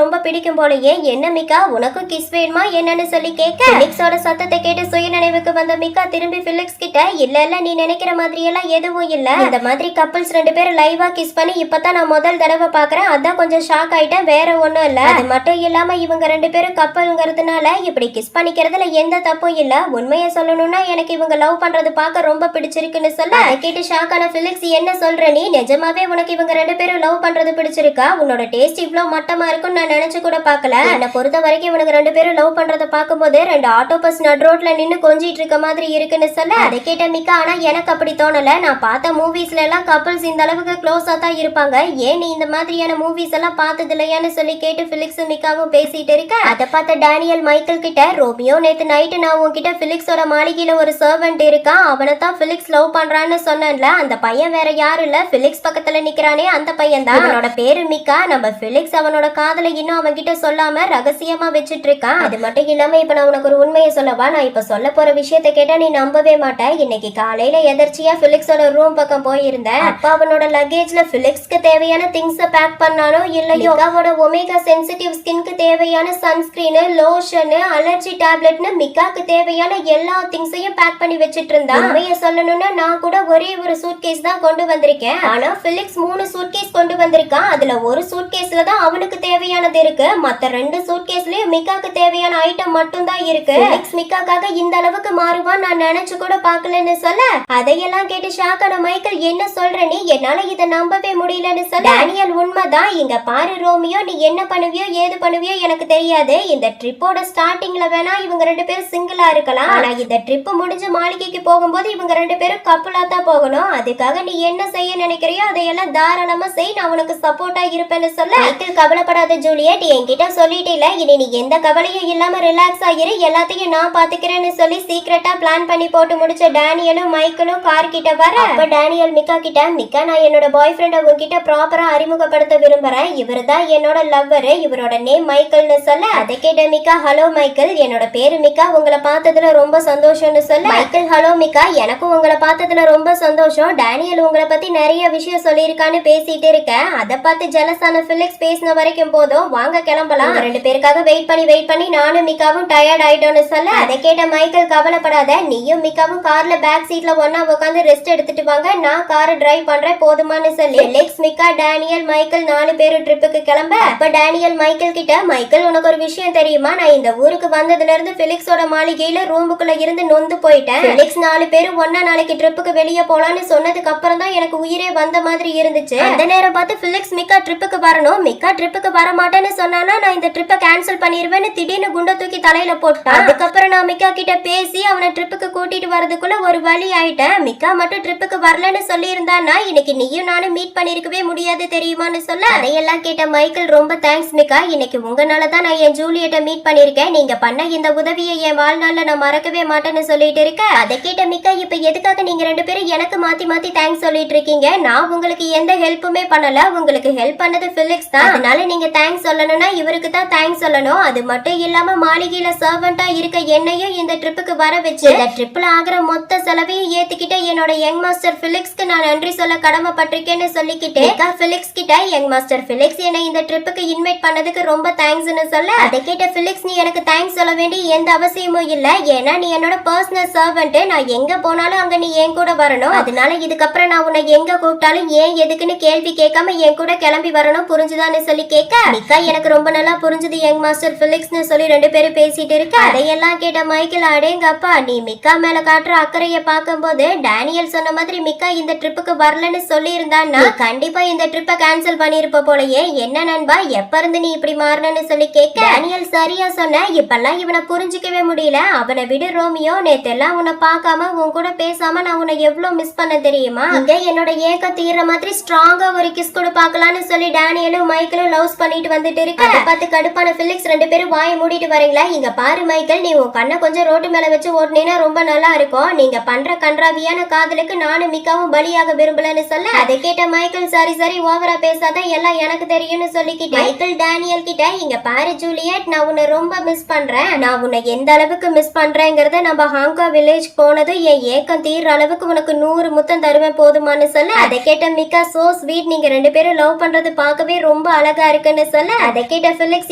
ரொம்ப பிடிக்கும் போலயே. என்ன மிகா, உனக்கும் கிஸ் வேணுமா என்னன்னு சொல்லி கேட்க பிலிக்ஸோட சத்தத்தை கேட்டு சுய நினைவுக்கு வந்த மிகா திரும்பி பிலிக்ஸ் கிட்ட, இல்ல நீ நினைக்கிற மாதிரி எல்லாம் எதுவும் இல்ல. இந்த மாதிரி கப்பிள்ஸ் 2 பேரும் லைவா கிஸ் பண்ணி இப்பதான் நான் முதல் தடவை பாக்குறேன். அதான் கொஞ்சம் ஷாக் ஆயிட்டேன், வேற ஒண்ணும் இல்ல. அது மட்டும் இல்லாம இவங்க 2 பேரும் கப்பல்ங்கிறதுனால இப்படி கிஸ் பண்ணிக்கிறதுல எந்த தப்பும் இல்ல. உண்மையை சொல்லணும்னா எனக்கு இவங்க லவ் பண்றது பார்க்க ரொம்ப பிடிச்சிருக்குன்னு சொல்ல அதை கேட்டு ஷாக் ஆன பிலிக்ஸ், என்ன சொல்ற நீ? நிஜமாவே உனக்கு இவங்க 2 பேரும் லவ் பண்றது பிடிச்சிருக்கா? உன்னோட டேஸ்ட் இவ்வளவு மட்டமா இருக்கும்னு நான் நினைச்சு கூட பார்க்கல. என்னை பொறுத்த வரைக்கும் இவனுக்கு 2 பேரும் லவ் பண்றத பார்க்கும்போது 2 ஆட்டோபஸ் நட் ரோட்ல நின்னு கொஞ்சிட்டு இருக்க மாதிரி இருக்குன்னு சொல்ல அதை கேட்ட மிகா, ஆனா எனக்கு அப்படி தோணல. நான் பார்த்த மூவிஸ்ல எல்லாம் கப்பல்ஸ் இந்த அளவுக்கு க்ளோஸா தான் இருப்பாங்க. ஏன் நீ இந்த மாதிரியான மூவிஸ் எல்லாம் பார்த்தது இல்லையான்னு சொல்லி கேட்டு பிலிக்ஸும் மிகாவும் பேசிட்டு இருக்க அதை பார்த்த டேனியல் மைக்கேல் கிட்ட, ரோமியோ நேத்து நைட்டு நான் உன்கிட்ட பிலிக்ஸோட மாளிகையில ஒரு சர்வெண்ட் இருக்கான், அவனை தான் பிலிக்ஸ் லவ் பண்றான்னு சொன்னேன்ல, அந்த பையன் வேற யாரும் இல்ல, பிலிக்ஸ் பக்கத்துல நிக்கிறானே அந்த பையன் தான். அவனோட பேரு மிகா. நம்ம பிலிக்ஸ் அவனோட காதலை இன்னும் அவன் கிட்ட சொல்லாம ரகசியமா வச்சிட்டு இருக்கான். அது மட்டும் இல்லாம இப்ப நான் உனக்கு ஒரு உண்மையை சொல்லவா? நான் இப்ப சொல்ல போற விஷயத்தை கேட்டா நீ நம்பவே மாட்டேன். இன்னைக்கு காலையில எதர்ச்சியா பிலிக்ஸோட ரூம் பக்கம் போயிருந்தேன். அப்ப அவனோட லக்கேஜ்ல பிலிக்ஸ்க்கு தேவையான திங்ஸ் பேக் பண்ணானோ இல்லையோ, அவனோட ஒமேகா சென்சிட்டிவ் ஸ்கின்க்கு தேவையான சன்ஸ்கிரீன், லோஷன், அலர்ஜி டேப்லெட்னு மிகாக்கு தேவையான எல்லா திங்ஸையும் பேக் பண்ணி வச்சிட்டு இருந்தான். உண்மையை சொல்லணும்னா நான் கூட ஒரே ஒரு சூட்கேஸ் தான் கொண்டு வந்திருக்கேன். ஆனா பிலிக்ஸ் 3 சூட்கேஸ் கொண்டு வந்திருக்கான். அதுல ஒரு சூட்கேஸ்ல தான் அவனுக்கு தேவையானது இருக்கு, மத்த 2 சூட்கேஸ்லயும் மிகாக்கு தேவையான ஐட்டம் மட்டும் தான் இருக்கு. பிலிக்ஸ் மிகாக்காக இந்த அளவுக்கு மாறுவான் நான் நினைச்சு கூட பாக்கலன்னு சொல்ல அதையெல்லாம் கேட்டு ஷாக்கான மைக்கேல், என்ன சொல்ற நீ? என்னால இதை நம்பவே முடியலன்னு சொல்ல டேனியல், உண்மைதான். இங்க பாரு ரோமியோ, நீ என்ன பண்ணுவியோ ஏது பண்ணுவியோ எனக்கு தெரியாது. இந்த ட்ரிப்போட ஸ்டார்டிங்ல வேணா இவங்க 2 பேரும் சிங்கிளா இருக்கலாம், ஆனா இந்த ட்ரிப் முடிஞ்சு மாளிகைக்கு போகும்போது இவங்க 2 பேரும் கப்பலா தான் போகணும். அதுக்காக நீ என்ன செய்ய நினைக்கிறியோ அதையெல்லாம் தாராளமா செய், நான் உனக்கு சப்போர்ட்டா இருப்பேன்னு சொல்ல மைக்கேல், கவலைப்படாத ஜூலியட், என்கிட்ட சொல்லிட்டேல, இனி நீ எந்த கவலையும் இல்லாம ரிலாக்ஸ் ஆகிரு, எல்லாத்தையும் நான் பாத்துக்கிறேன்னு சொல்லி சீக்கிரட்டா பிளான் பண்ணி போட்டு முடிச்ச டேனியலும் மைக்கேலும் கார் கிட்ட வர அப்ப டேனியல் மிகா கிட்ட, மிகா நான் என்னோட பாய் ஃப்ரெண்ட உங்ககிட்ட ப்ராப்பரா அறிமுகப்படுத்த விரும்புறேன், இவர் தான் என்னோட லவ்வர், இவரோட நேம் மைக்கேல்னு சொல்ல அதை கேட்ட மிகா, ஹலோ மைக்கேல், என்னோட பேரு மிகா, உங்களை பார்த்ததுல ரொம்ப சந்தோஷம்னு சொல்ல மைக்கேல், ஹலோ மிகா, எனக்கும் உங்களை பார்த்ததுல ரொம்ப சந்தோஷம். டேனியல் உங்களை பத்தி நிறைய விஷயம் சொல்லியிருக்கான்னு பேசிட்டு இருக்கேன். அதை பார்த்து ஜெலஸான பிலிக்ஸ் பேசின வரைக்கும் போதும், வாங்க கிளம்பலாம். 2 பேருக்காக வெயிட் பண்ணி நானும் மிகாவும் டயர்ட் ஆயிட்டோம்னு சொல்ல அதை கேட்ட மைக்கேல், கவலைப்படாத, நீயும் மிகாவும் கார்ல பேக் சீட்ல ஒன்னா உட்காந்து ரெஸ்ட் எடுத்துட்டு வாங்க, நான் காரை டிரைவ் பண்றேன் போதுமான்னு சொல்லி பிலிக்ஸ், மிகா, டேனியல், மைக்கேல் 4 பேரும் ட்ரிப்புக்கு கிளம்ப அப்ப டேனியல் மைக்கேல் கிட்ட, மைக்கேல் உனக்கு ஒரு விஷயம் தெரியுமா? நான் இந்த ஊருக்கு வந்ததுல இருந்து பிலிக்ஸோட மாளிகையில ரூமுக்குள்ள இருந்து நொந்து போயிட்டேன். பிலிக்ஸ் 4 பேரும் ஒன்னா நாளைக்கு ட்ரிப்புக்கு வெளியே போலான்னு சொன்னதுக்கு அப்புறம் தான் எனக்கு உயிரே வந்த மாதிரி இருந்துச்சு. அந்த நேரம் பார்த்து பிலிக்ஸ் மிகா ட்ரிப்புக்கு வரணும், மிகா ட்ரிப்புக்கு வர மாட்டேன்னு சொன்னானா நான் இந்த ட்ரிப்பை கேன்சல் பண்ணிருவேன்னு திடீர்னு குண்டை தூக்கி தலையில போட்டான். அதுக்கப்புறம் நான் மிகா கிட்ட பேசி அவனை ட்ரிப்புக்கு கூட்டிட்டு வரதுக்குள்ள ஒரு வழி ஆயிட்டேன். மிகா மட்டும் ட்ரிப்புக்கு வரலன்னு சொல்லி இருந்தானா இன்னைக்கு நீயும் நானும் மீட் பண்ணிருக்கவே முடியாது தெரியுமான்னு சொல்ல அதையெல்லாம் கேட்ட மைக்கேல், ரொம்ப தேங்க்ஸ் மிகா, இன்னைக்கு உங்களால தான் நான் என் ஜூலியட்டை மீட் பண்ணிருக்கேன், நீங்க பண்ண இந்த உதவியை என் வாழ்நாள்ல நான் மறக்கவே மாட்டேன்னு சொல்லிட்டு இருக்க அதை கேட்ட மிகா, இப்ப எதுக்காக நீங்க 2 பேரும் எனக்கு மாத்தி மாத்தி தேங்க்ஸ் சொல்லிட்டு இருக்கீங்க? நான் உங்களுக்கு எந்த ஹெல்ப்புமே பண்ணல, உங்களுக்கு ஹெல்ப் பண்ணது பிலிக்ஸ் தான், அதனால நீங்க தேங்க்ஸ் சொல்லணும்னா இவருக்கு தான் தேங்க்ஸ் சொல்லணும். அது மட்டும் இல்லாம மாளிகையில சர்வெண்டா இருக்க என்னையும் இந்த ட்ரிப்புக்கு வர வச்சு இந்த ட்ரிப்ல ஆகிற மொத்த செலவையும் ஏத்துக்கிட்ட என்னோட யங் மாஸ்டர் பிலிக்ஸ்க்கு நான் நன்றி சொல்ல கடமைப்பட்டிருக்கேன்னு சொல்லிக்கிட்டு பிலிக்ஸ் கிட்ட, யங் மாஸ்டர் பிலிக்ஸ் என்னை இந்த ட்ரிப்புக்கு இன்வைட் பண்ணதுக்கு ரொம்ப தேங்க்ஸ்னு சொல்ல அதை கேட்ட பிலிக்ஸ், நீ எனக்கு தேங்க்ஸ் சொல்ல வேண்டிய எந்த அவசியமும் இல்ல, ஏன்னா நீ என்னோட பர்சனல் சர்வெண்ட், நான் எங்க போனாலும் அங்க நீ என் கூட வரணும், அதனால இதுக்கப்புறம் நான் உன்னை எங்க கூப்பிட்டாலும் ஏன் எதுக்குன்னு கேள்வி கேட்காம என் கூட கிளம்பி வரணும், புரிஞ்சுதான்னு சொல்லி கேட்க மிகா, எனக்கு ரொம்ப நல்லா புரிஞ்சுது யங் மாஸ்டர் பிலிக்ஸ்னு சொல்லி 2 பேரும் பேசிட்டு இருக்க அதையெல்லாம் கேட்ட மைக்கேல், அடேங்கப்பா, நீ மிகா மேல காட்டுற அக்கறைய பார்க்கும்போது டேனியல் சொன்ன மாதிரி மிகா இந்த ட்ரிப்புக்கு வரலன்னு சொல்லி இருந்தான்னா கண்டிப்பா இந்த ட்ரிப்பை கேன்சல் பண்ணிருப்ப போலயே. என்ன நண்பா, எப்ப இருந்து நீ இப்படி மாறணும்னு சொல்லி கேட்க டேனியல், சரியா சொன்ன, இப்பெல்லாம் இவனை புரிஞ்சிக்கவே முடியல, அவனை விடு ரோமியோ, நேத்தெல்லாம் உன்னை பார்க்காம உன் கூட பேசாம நான் உன்னை எவ்வளவு மிஸ் பண்ண தெரியுமா, இங்க என்னோட ஏக்கம் தீர்ற மாதிரி ஸ்ட்ராங்கா ஒரு கிஸ் கூட பார்க்கலாம்னு சொல்லி டேனியலும் மைக்கேலும் லவ்ஸ் பண்ணிட்டு வந்துட்டு இருக்கு. அதை பார்த்து கடுப்பான பிலிக்ஸ், 2 பேரும் வாயை மூடிட்டு வரீங்களா? இங்க பாரு மைக்கேல், நீ உன் கண்ணை கொஞ்சம் ரோட்டு மேல வச்சு ஓட்டுனீங்கன்னா ரொம்ப நல்லா இருக்கும், நீங்க பண்ற கன்றாவியான காதலுக்கு நானும் மிகவும் பலியாக விரும்பலன்னு சொல்ல அதை கேட்ட மைக்கேல், சரி ஓவரா பேசாத, எல்லாம் எனக்கு தெரியும்னு சொல்லிக்கிட்டு மைக்கேல் டேனியல் கிட்ட, இங்க பாரு ஜூலியட், நான் உன்னை ரொம்ப மிஸ் பண்றேன், நான் உன்னை எந்த அளவுக்கு மிஸ் பண்றேங்கிறத நம்ம ஹாங்காங் வில்லேஜ் போனதும் என் ஏக்கம் தீர்ற அளவுக்கு உனக்கு 100 முத்தம் தருவேன் போதுமான்னு சொல்ல அதை கேட்ட மிகா, சோ ஸ்வீட், நீங்க ரெண்டு பேரும் லவ் பண்றது பார்க்கவே ரொம்ப அழகா இருக்குன்னு சொல்ல அதை கேட்ட பிலிக்ஸ்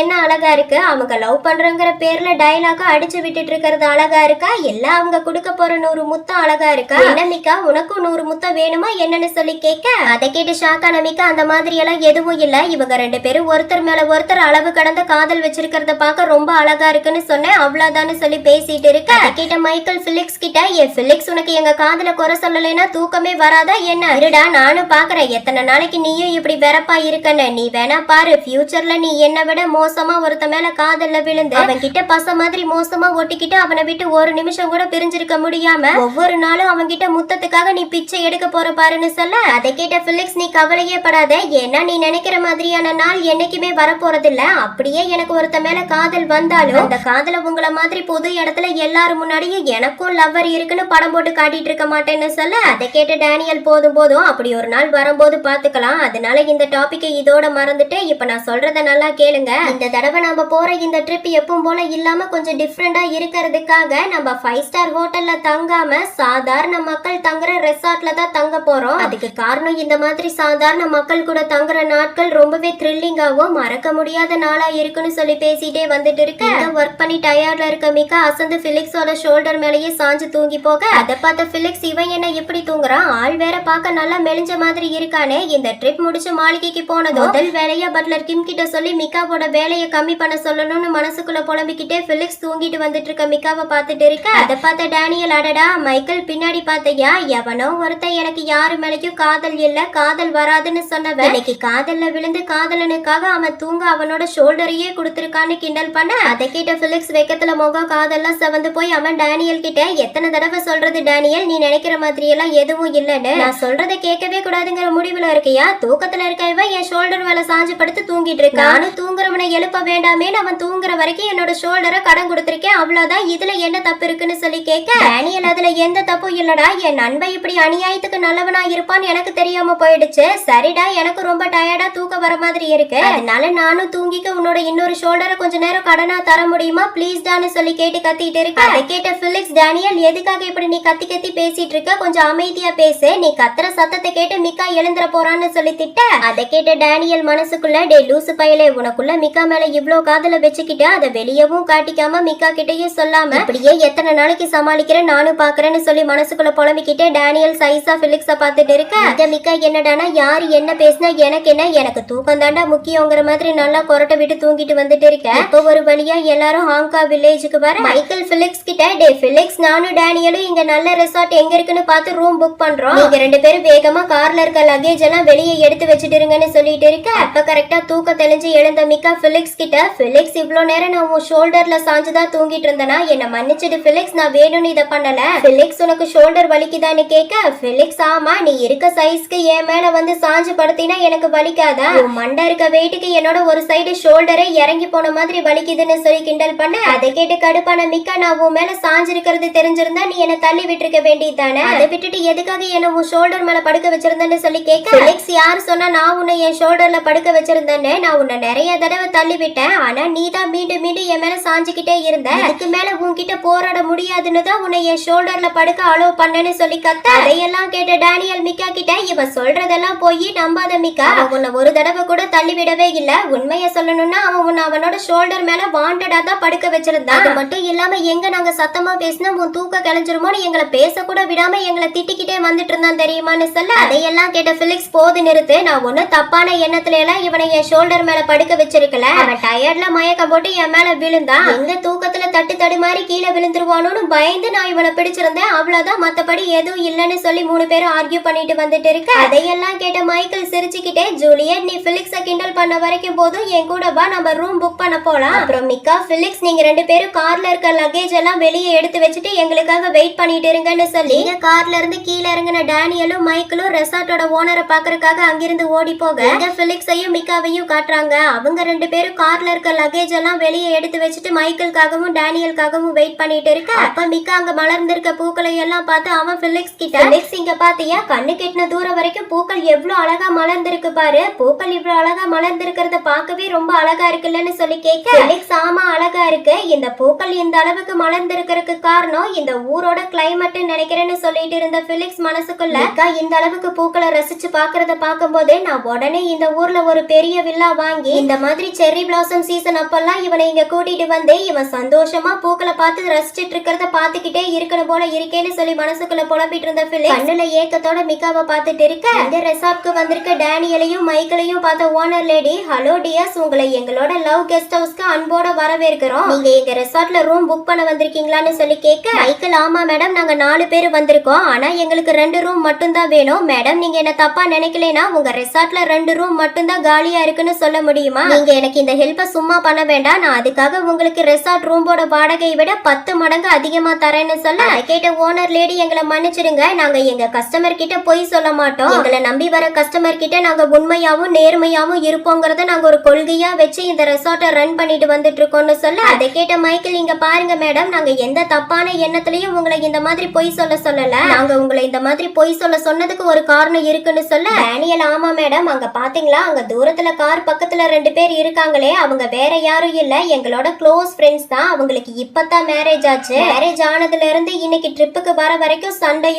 என்ன அழகா இருக்கு, அவங்க லவ் பண்றங்கிற பேர்ல டயலாக அடிச்சு விட்டுட்டு இருக்கிறது அழகா இருக்கா, எல்லாம் அவங்க கொடுக்க போற 100 முத்தம் அழகா இருக்கா, என்ன மிக்கா உனக்கும் 100 முத்தம் வேணுமா என்னன்னு சொல்லி கேட்க அதை கேட்டு ஷாக்கான மிக்கா அந்த மாதிரி எல்லாம் எதுவும் இல்ல, இவங்க ரெண்டு பேரும் ஒருத்தர் மேல ஒருத்தர் அளவு கடந்த காதல் வச்சிருக்கிறத பார்க்க ரொம்ப அழகா இருக்குன்னு சொன்னேன், அவ்வளவுதான்னு சொல்லி பேசிட்டு இருக்க அதை கேட்ட மைக்கேல் பிலிக்ஸ் கிட்ட, ஏ பிலிக்ஸ் உனக்கு எங்க காதல குறை சொல்லலைன்னா தூக்கமே வராதா என்ன, இருடா நானும் பாக்குறேன் எத்தனை நாளைக்கு நீயும் இப்படி வெறப்பா இருக்கன்னு, நீ வேணா பாரு ஃபியூச்சர்ல நீ என்ன விட மோசமா ஒருத்த மேல காதல்ல விழுந்து அவன் கிட்ட பச மாதிரி மோசமா ஒட்டிக்கிட்டு அவனை விட்டு ஒரு நிமிஷம் கூட பிரிஞ்சிருக்க முடியாம ஒவ்வொரு நாளும் அவன் கிட்ட முத்தத்துக்காக நீ பிச்சை எடுக்க போற பாருன்னு சொல்ல அதை கேட்ட பிலிக்ஸ், நீ கவலையே படாத, ஏன்னா நீ நினைக்கிற மாதிரியான நாள் என்னைக்குமே வரப்போறது இல்ல, அப்படியே எனக்கு ஒருத்த மேல காதல் வந்தாலும் அந்த காதல உங்களை மாதிரி பொது இடத்துல எல்லாரும் முன்னாடியும் எனக்கும் லவ்வர் இருக்குன்னு படம் போட்டு காட்டிட்டு இருக்க மாட்டேன்னு சொல்ல அதை கேட்ட டேனியல், போதும் போதும் அப்படி ஒரு நாள் வரும்போது பாத்துக்கலாம், அதனால இந்த டாபிக்கை இதோட மறந்துட்டு இப்ப நான் சொல்றத நல்லா கேளுங்க, இந்த தடவை நம்ம போற இந்த ட்ரிப் எப்பவும் போல இல்லாம கொஞ்சம் டிஃப்ரெண்டா இருக்கிறதுக்காக நம்ம 5 ஸ்டார் ஹோட்டல்ல தங்காம சாதாரண மக்கள் தங்குற ரெசார்ட்ல தான் தங்க போறோம், அதுக்கு காரணம் இந்த மாதிரி சாதாரண மக்கள் கூட தங்குற நாட்கள் ரொம்பவே த்ரில்லிங்காவும் மறக்க முடியாத நாளா இருக்குன்னு சொல்லி பேசிட்டே வந்துட்டு இருக்க ஒர்க் பண்ணி டயர்ட்ல இருக்க மிக்கா அசந்து பிலிக்ஸோட ஷோல்டர் மேலேயே சாஞ்சு தூங்கி போக அதை பார்த்த பிலிக்ஸ், இவன் என்ன எப்படி தூங்குறான், ஆள் வேற பார்க்க நல்லா மெலிஞ்ச மாதிரி இருக்கானே, இந்த ட்ரிப் முடிச்சு மாளிகைக்கு போனதும் முதல் வேலையா பட்லர் கிம் கிட்ட சொல்லி மிக்காவோட வேலையை கம்மி பண்ண சொல்லணும்னு மனசுக்குள்ள புலம்பிக்கிட்டே பிலிக்ஸ் தூங்கிட்டு வந்துட்டு இருக்க மிக்காவை பார்த்துட்டு இருக்க அதை பார்த்த டேனியல், அடடா மைக்கேல் பின்னாடி பார்த்தையா, எவனோ ஒருத்தன் எனக்கு யாரு மேலேயும் காதல் இல்ல காதல் வராதுன்னு சொன்னவன் இன்னைக்கு காதல்ல விழுந்து காதலனுக்காக அவன் தூங்க அவனோட ஷோல்டரையே கொடுத்திருக்கான்னு கிண்டல் பண்ண அதை கேட்ட பிலிக்ஸ் வெக்கத்துல முகம் காதெல்லாம் செவந்து போய் அவன் டேனியல் கிட்ட, எத்தனை தடவை சொல்றது டேனியல், நீ நினைக்கிற மாதிரி எல்லாம் எதுவும் இல்லன்னு, நான் சொல்றதை கேட்கவே கூடாதுங்கிற முடிவுல இருக்கையா, தூக்கத்துல இருக்கவன் என் ஷோல்டர் மேல சாஞ்சு படுத்து தூங்கிட்டு இருக்கான், நானும் தூங்குறவனை எழுப்ப வேண்டாமே, அவன் தூங்குற வரைக்கும் என்னோட ஷோல்டரை கடன் கொடுத்திருக்கேன், அவ்வளவுதான், இதுல என்ன தப்பு இருக்குன்னு சொல்லி கேட்க டேனியல், அதுல எந்த தப்பும் இல்லடா, என் நண்பன் இப்படி அநியாயத்துக்கு நல்லவனா இருப்பான்னு எனக்கு தெரியாம போயிடுச்சு, சரிடா எனக்கு ரொம்ப டயர்டா தூக்க வர மாதிரி இருக்கு, அதனால நானும் தூங்கிக்க உன்னோட இன்னொரு ஷோல்டரை கொஞ்ச நேரம் கடனா தர முடியுமா ப்ளீஸ் டான்னு சொல்லி கேட்டு கத்திட்டு இருக்க அதை கேட்ட பிலிக்ஸ், டேனியல் எதுக்காக இப்படி நீ கத்தி கத்தி பேசிட்டு இருக்க, கொஞ்சம் அமைதியா பேசு, நீ கத்துற சத்தத்தை கேட்டு மிக்கா எழுந்துற போறான்னு சொல்லி திட்ட அதை கேட்ட டேனியல் மனசுக்குள்ள, டே லூசு பயலே, உனக்குள்ள மிக்கா மேல இவ்ளோ காதல வச்சுக்கிட்டு அதை வெளியவும் காட்டிக்காம மிக்கா கிட்டயும் சொல்லாம அப்படியே எத்தனை நாளைக்கு சமாளிக்கிறேன் நானும் பாக்குறேன்னு சொல்லி மனசுக்குள்ள புலம்பிக்கிட்டே டேனியல் சைஸா பிலிக்ஸ பார்த்துட்டு இருக்க அத மிக்கா, என்னடானா யாரு என்ன பேசினா எனக்கு என்ன, எனக்கு தூக்கம் தாண்டா முக்கியங்கிற மாதிரி நல்லா கொரட்டை விட்டு தூங்கிட்டு வந்துட்டு இருக்கேன், இப்போ ஒரு வழியா எல்லாரும் ஹாங்கா வில்லேஜுக்கு வர மைக்கேல் பிலிக்ஸ் கிட்ட, டே பிலிக்ஸ் நானும் டேனியலும் இங்க நல்ல ரெசார்ட் எங்க இருக்குன்னு பார்த்து ரூம் புக் பண்றோம், நீங்க ரெண்டு பேரும் வேகமா கார்ல இருக்க லக்கேஜ் எல்லாம் வெளியே எடுத்து வச்சுட்டு இருங்கன்னு சொல்லிட்டு இருக்க அப்ப கரெக்டா தூக்க தெளிஞ்சு எழுந்த மிக்கா பிலிக்ஸ் கிட்ட, பிலிக்ஸ் இவ்ளோ நேரம் நான் உன் ஷோல்டர்ல சாஞ்சுதான் தூங்கிட்டு இருந்தேனா, என்ன மன்னிச்சிடு பிலிக்ஸ், நான் வேணும்னு இதை பண்ணல, பிலிக்ஸ் உனக்கு ஷோல்டர் வலிக்குதான்னு கேட்க பிலிக்ஸ், ஆமா நீ இருக்க சைஸ்க்கு என் மேல வந்து சாஞ்சு படுத்தினா எனக்கு வலிக்காதா, மண்டை இருக்க வெயிட்டுக்கு என்னோட ஒரு சைடு ஷோல்டரே இறங்கி போன மாதிரி வலிக்குதுன்னு சொல்லி கிண்டல் பண்ண அதை கேட்டு கடுப்பான மிக்கா, நான் உன் மேல சாஞ்சு இருக்கிறது தெரிஞ்சிருந்தா நீ என்ன தள்ளி விட்டுருக்க வேண்டியது தானே, அதை விட்டுட்டு எதுக்காக என்ன உன் ஷோல்டர் மேல படுக்க வச்சிருந்தேன்னு சொல்லி கேட்க பிலிக்ஸ், யாரு சொன்னா நான் உன்னை என் ஷோல்டர்ல படுக்க வச்சிருந்தேன்னு, நான் உன்னை நிறைய தடவை தள்ளி விட்டேன், ஆனா நீ தான் மீண்டும் மீண்டும் என் மேல சாஞ்சுக்கிட்டே இருந்த, அதுக்கு மேல உன்கிட்ட போராட முடியாதுன்னு தான் உன்னை என் ஷோல்டர்ல படுக்க அலோ பண்ணேன்னு சொல்லி கத்த அதையெல்லாம் கேட்ட டேனியல் மிக்கா கிட்ட, இவன் சொல்றதெல்லாம் போய் நம்பாத மிக்கா, உன்னை ஒரு தடவை கூட தள்ளி விடவே இல்ல, உண்மையை சொல்லணும்னா அவன் உன்னை அவனோட ஷோல்டர் மேல வாண்டடா தான் படுக்க வச்சிருந்தான், அது மட்டும் இல்லாம எங்க நாங்க சத்தமா பேசினா உன் தூக்க கிளஞ்சிருமோன்னு எங்களை பேச கூட விடாம எங்களை திட்டிக்கிட்டே வந்துட்டு இருந்தான் தெரியுமான்னு சொல்ல அதையெல்லாம் கேட்ட பிலிக்ஸ், போது நிறுத்து, நான் ஒண்ணு தப்பான எண்ணத்துல எல்லாம் இவனை என் ஷோல்டர் மேல படுக்க வச்சிருக்கல, அவன் டயர்ட்ல மயக்கம் போட்டு என் மேல விழுந்தான், எங்க தூக்கத்துல தட்டு தடுமாறி கீழே விழுந்துருவானோன்னு பயந்து நான் இவனை பிடிச்சிருந்தேன், அவ்வளவுதான், மத்தபடி எதுவும் இல்லன்னு சொல்லி 3 பேரும் ஆர்கியூ பண்ணிட்டு வந்துட்டு இருக்க அதையெல்லாம் கேட்ட மைக்கேல் சிரிச்சுக்கிட்டே, ஜூலியட் நீ பிலிக்ஸ கிண்டல் பண்ண வரைக்கும் போதும் என் கூட வா, நம்ம ரூம் புக் பண்ண போலாம், அப்புறம் மிக்கா பிலிக்ஸ் நீங்க 2 பேரும் கார்ல இருக்க லக்கேஜ் எல்லாம் வெளியே எடுத்து வச்சுட்டு எங்களுக்காக வெயிட் பண்ணிட்டு இருங்கன்னு சொல்லி கார்ல இருந்து கீழே இறங்கின டேனியலும் மைக்கேலும் ரெசார்ட்டோட ஓனரை பாக்குறதுக்காக அங்கிருந்து ஓடி போக பிலிக்ஸையும் மிக்காவையும் காட்டுறாங்க, அவங்க 2 பேரும் கார்ல இருக்க லக்கேஜ் எல்லாம் வெளியே எடுத்து வச்சுட்டு மைக்கேலுக்காகவும் டேனியலுக்காகவும் வெயிட் பண்ணிட்டு இருக்க. அப்ப மிக்கா அங்க மலர்ந்திருக்க பூக்களை எல்லாம் பார்த்து அவன் பிலிக்ஸ் கிட்ட, பிலிக்ஸ் இங்க பாத்தியா, கண்ணு கெட்டின தூரம் வரைக்கும் பூக்கள் எவ்வளவு அழகா மலர்ந்திருக்கு பாரு, பூக்கள் இவ்வளவு அழகா மலர்ந்திருக்கிறத பார்க்கவே ரொம்ப அழகா இருக்குல்லன்னு சொல்லி கேட்க, பிலிக்ஸ் ஆமா அழகா இருக்கு, இந்த பூக்கள் இந்த அளவுக்கு மலர்ந்திருக்கிறதுக்கு காரணம் இந்த ஊரோட கிளைமேட் நினைக்கிறேன்னு சொல்லிட்டு இருந்த பிலிக்ஸ் மனசுக்குள்ள, மிக்கா இந்த அளவுக்கு பூக்களை ரசிச்சு பாக்குறத பார்க்கும்போது நான் உடனே இந்த ஊர்ல ஒரு பெரிய வில்லா வாங்கி இந்த மாதிரி செர்ரி பிளாசம் சீசன் அப்பெல்லாம் இவனை இங்க கூட்டிட்டு வந்து இவன் சந்தோஷமா பூக்களை பார்த்து ரசிச்சிட்டு இருக்கிறத பாத்துக்கிட்டே இருக்கணும் போல இருக்கேன்னு சொல்லி மனசுக்குள்ள புலம்பிட்டு இருந்த பிலிக்ஸ் கண்ணுல ஏக்கத்தோட மிக்காவை பார்த்துட்டு இருக்க. இந்த ரெசார்ட்க்கு வந்திருக்க டேனியலையும் மைக்கேலையும் பார்த்த ஓனர் லேடி, ஹலோ டியர்ஸ், உங்களை எங்களோட லவ் கெஸ்ட் ஹவுஸ்க்கு அன்போட வரவேற்கிறோம், நீங்க எங்க ரெசார்ட்ல ரூம் புக் பண்ண வந்திருக்கீங்களான்னு சொல்லி கேட்க, மைக்கேல் ஆமா மேடம், நாங்க 4 பேர் வந்திருக்கோம், ஆனா எங்களுக்கு 2 ரூம் மட்டும் தான் வேணும் மேடம், நீங்க என்ன தப்பா நினைக்கலைன்னா உங்க ரெசார்ட்ல 2 ரூம் மட்டும் தான் காலியா இருக்குன்னு சொல்ல முடியுமா, நீங்க எனக்கு இந்த ஹெல்ப்பை சும்மா பண்ண வேண்டாம், நான் அதுக்காக உங்களுக்கு ரெசார்ட் ரூமோட வாடகையை விட 10 மடங்கு அதிகமா தரேன்னு சொல்ல, அதை கேட்ட ஓனர் லேடி, எங்களை மன்னிச்சிடுங்க, நாங்க எங்க கஸ்டமர் கிட்ட பொய் சொல்ல மாட்டோம், எங்களை நம்பி வர கஸ்டமர் கிட்ட நாங்க உண்மையாவும் நேர்மையாவும் இருப்போங்கிறத நாங்க ஒரு கொள்கையா வச்சு இந்த ரெசார்ட்டை ரன் பண்ணிட்டு வந்துட்டு இருக்கோம்னு சொல்ல, அதை கேட்ட மைக்கேல், இங்க பாருங்க மேடம், நாங்க எந்த தப்பான எண்ணத்திலையும் உங்களை இந்த மாதிரி பொய் சொல்லல, நாங்க உங்களை இந்த மாதிரி பொய் சொன்னதுக்கு ஒரு காரணம் இருக்குன்னு சொல்ல, டேனியல் ஆமா மேடம், அங்க பாத்தீங்களா, அங்க தூரத்துல கார் பக்கத்துல 2 பேர் இருக்காங்களே, அவங்க வேற யாரும் இல்ல, எங்களோட க்ளோஸ் ஃப்ரெண்ட்ஸ் தான், அவங்களுக்கு இப்பதான் மேரேஜ் ஆச்சு, மேரேஜ் ஆனதுல இருந்து இன்னைக்கு ட்ரிப்புக்கு வர வரைக்கும் சண்டை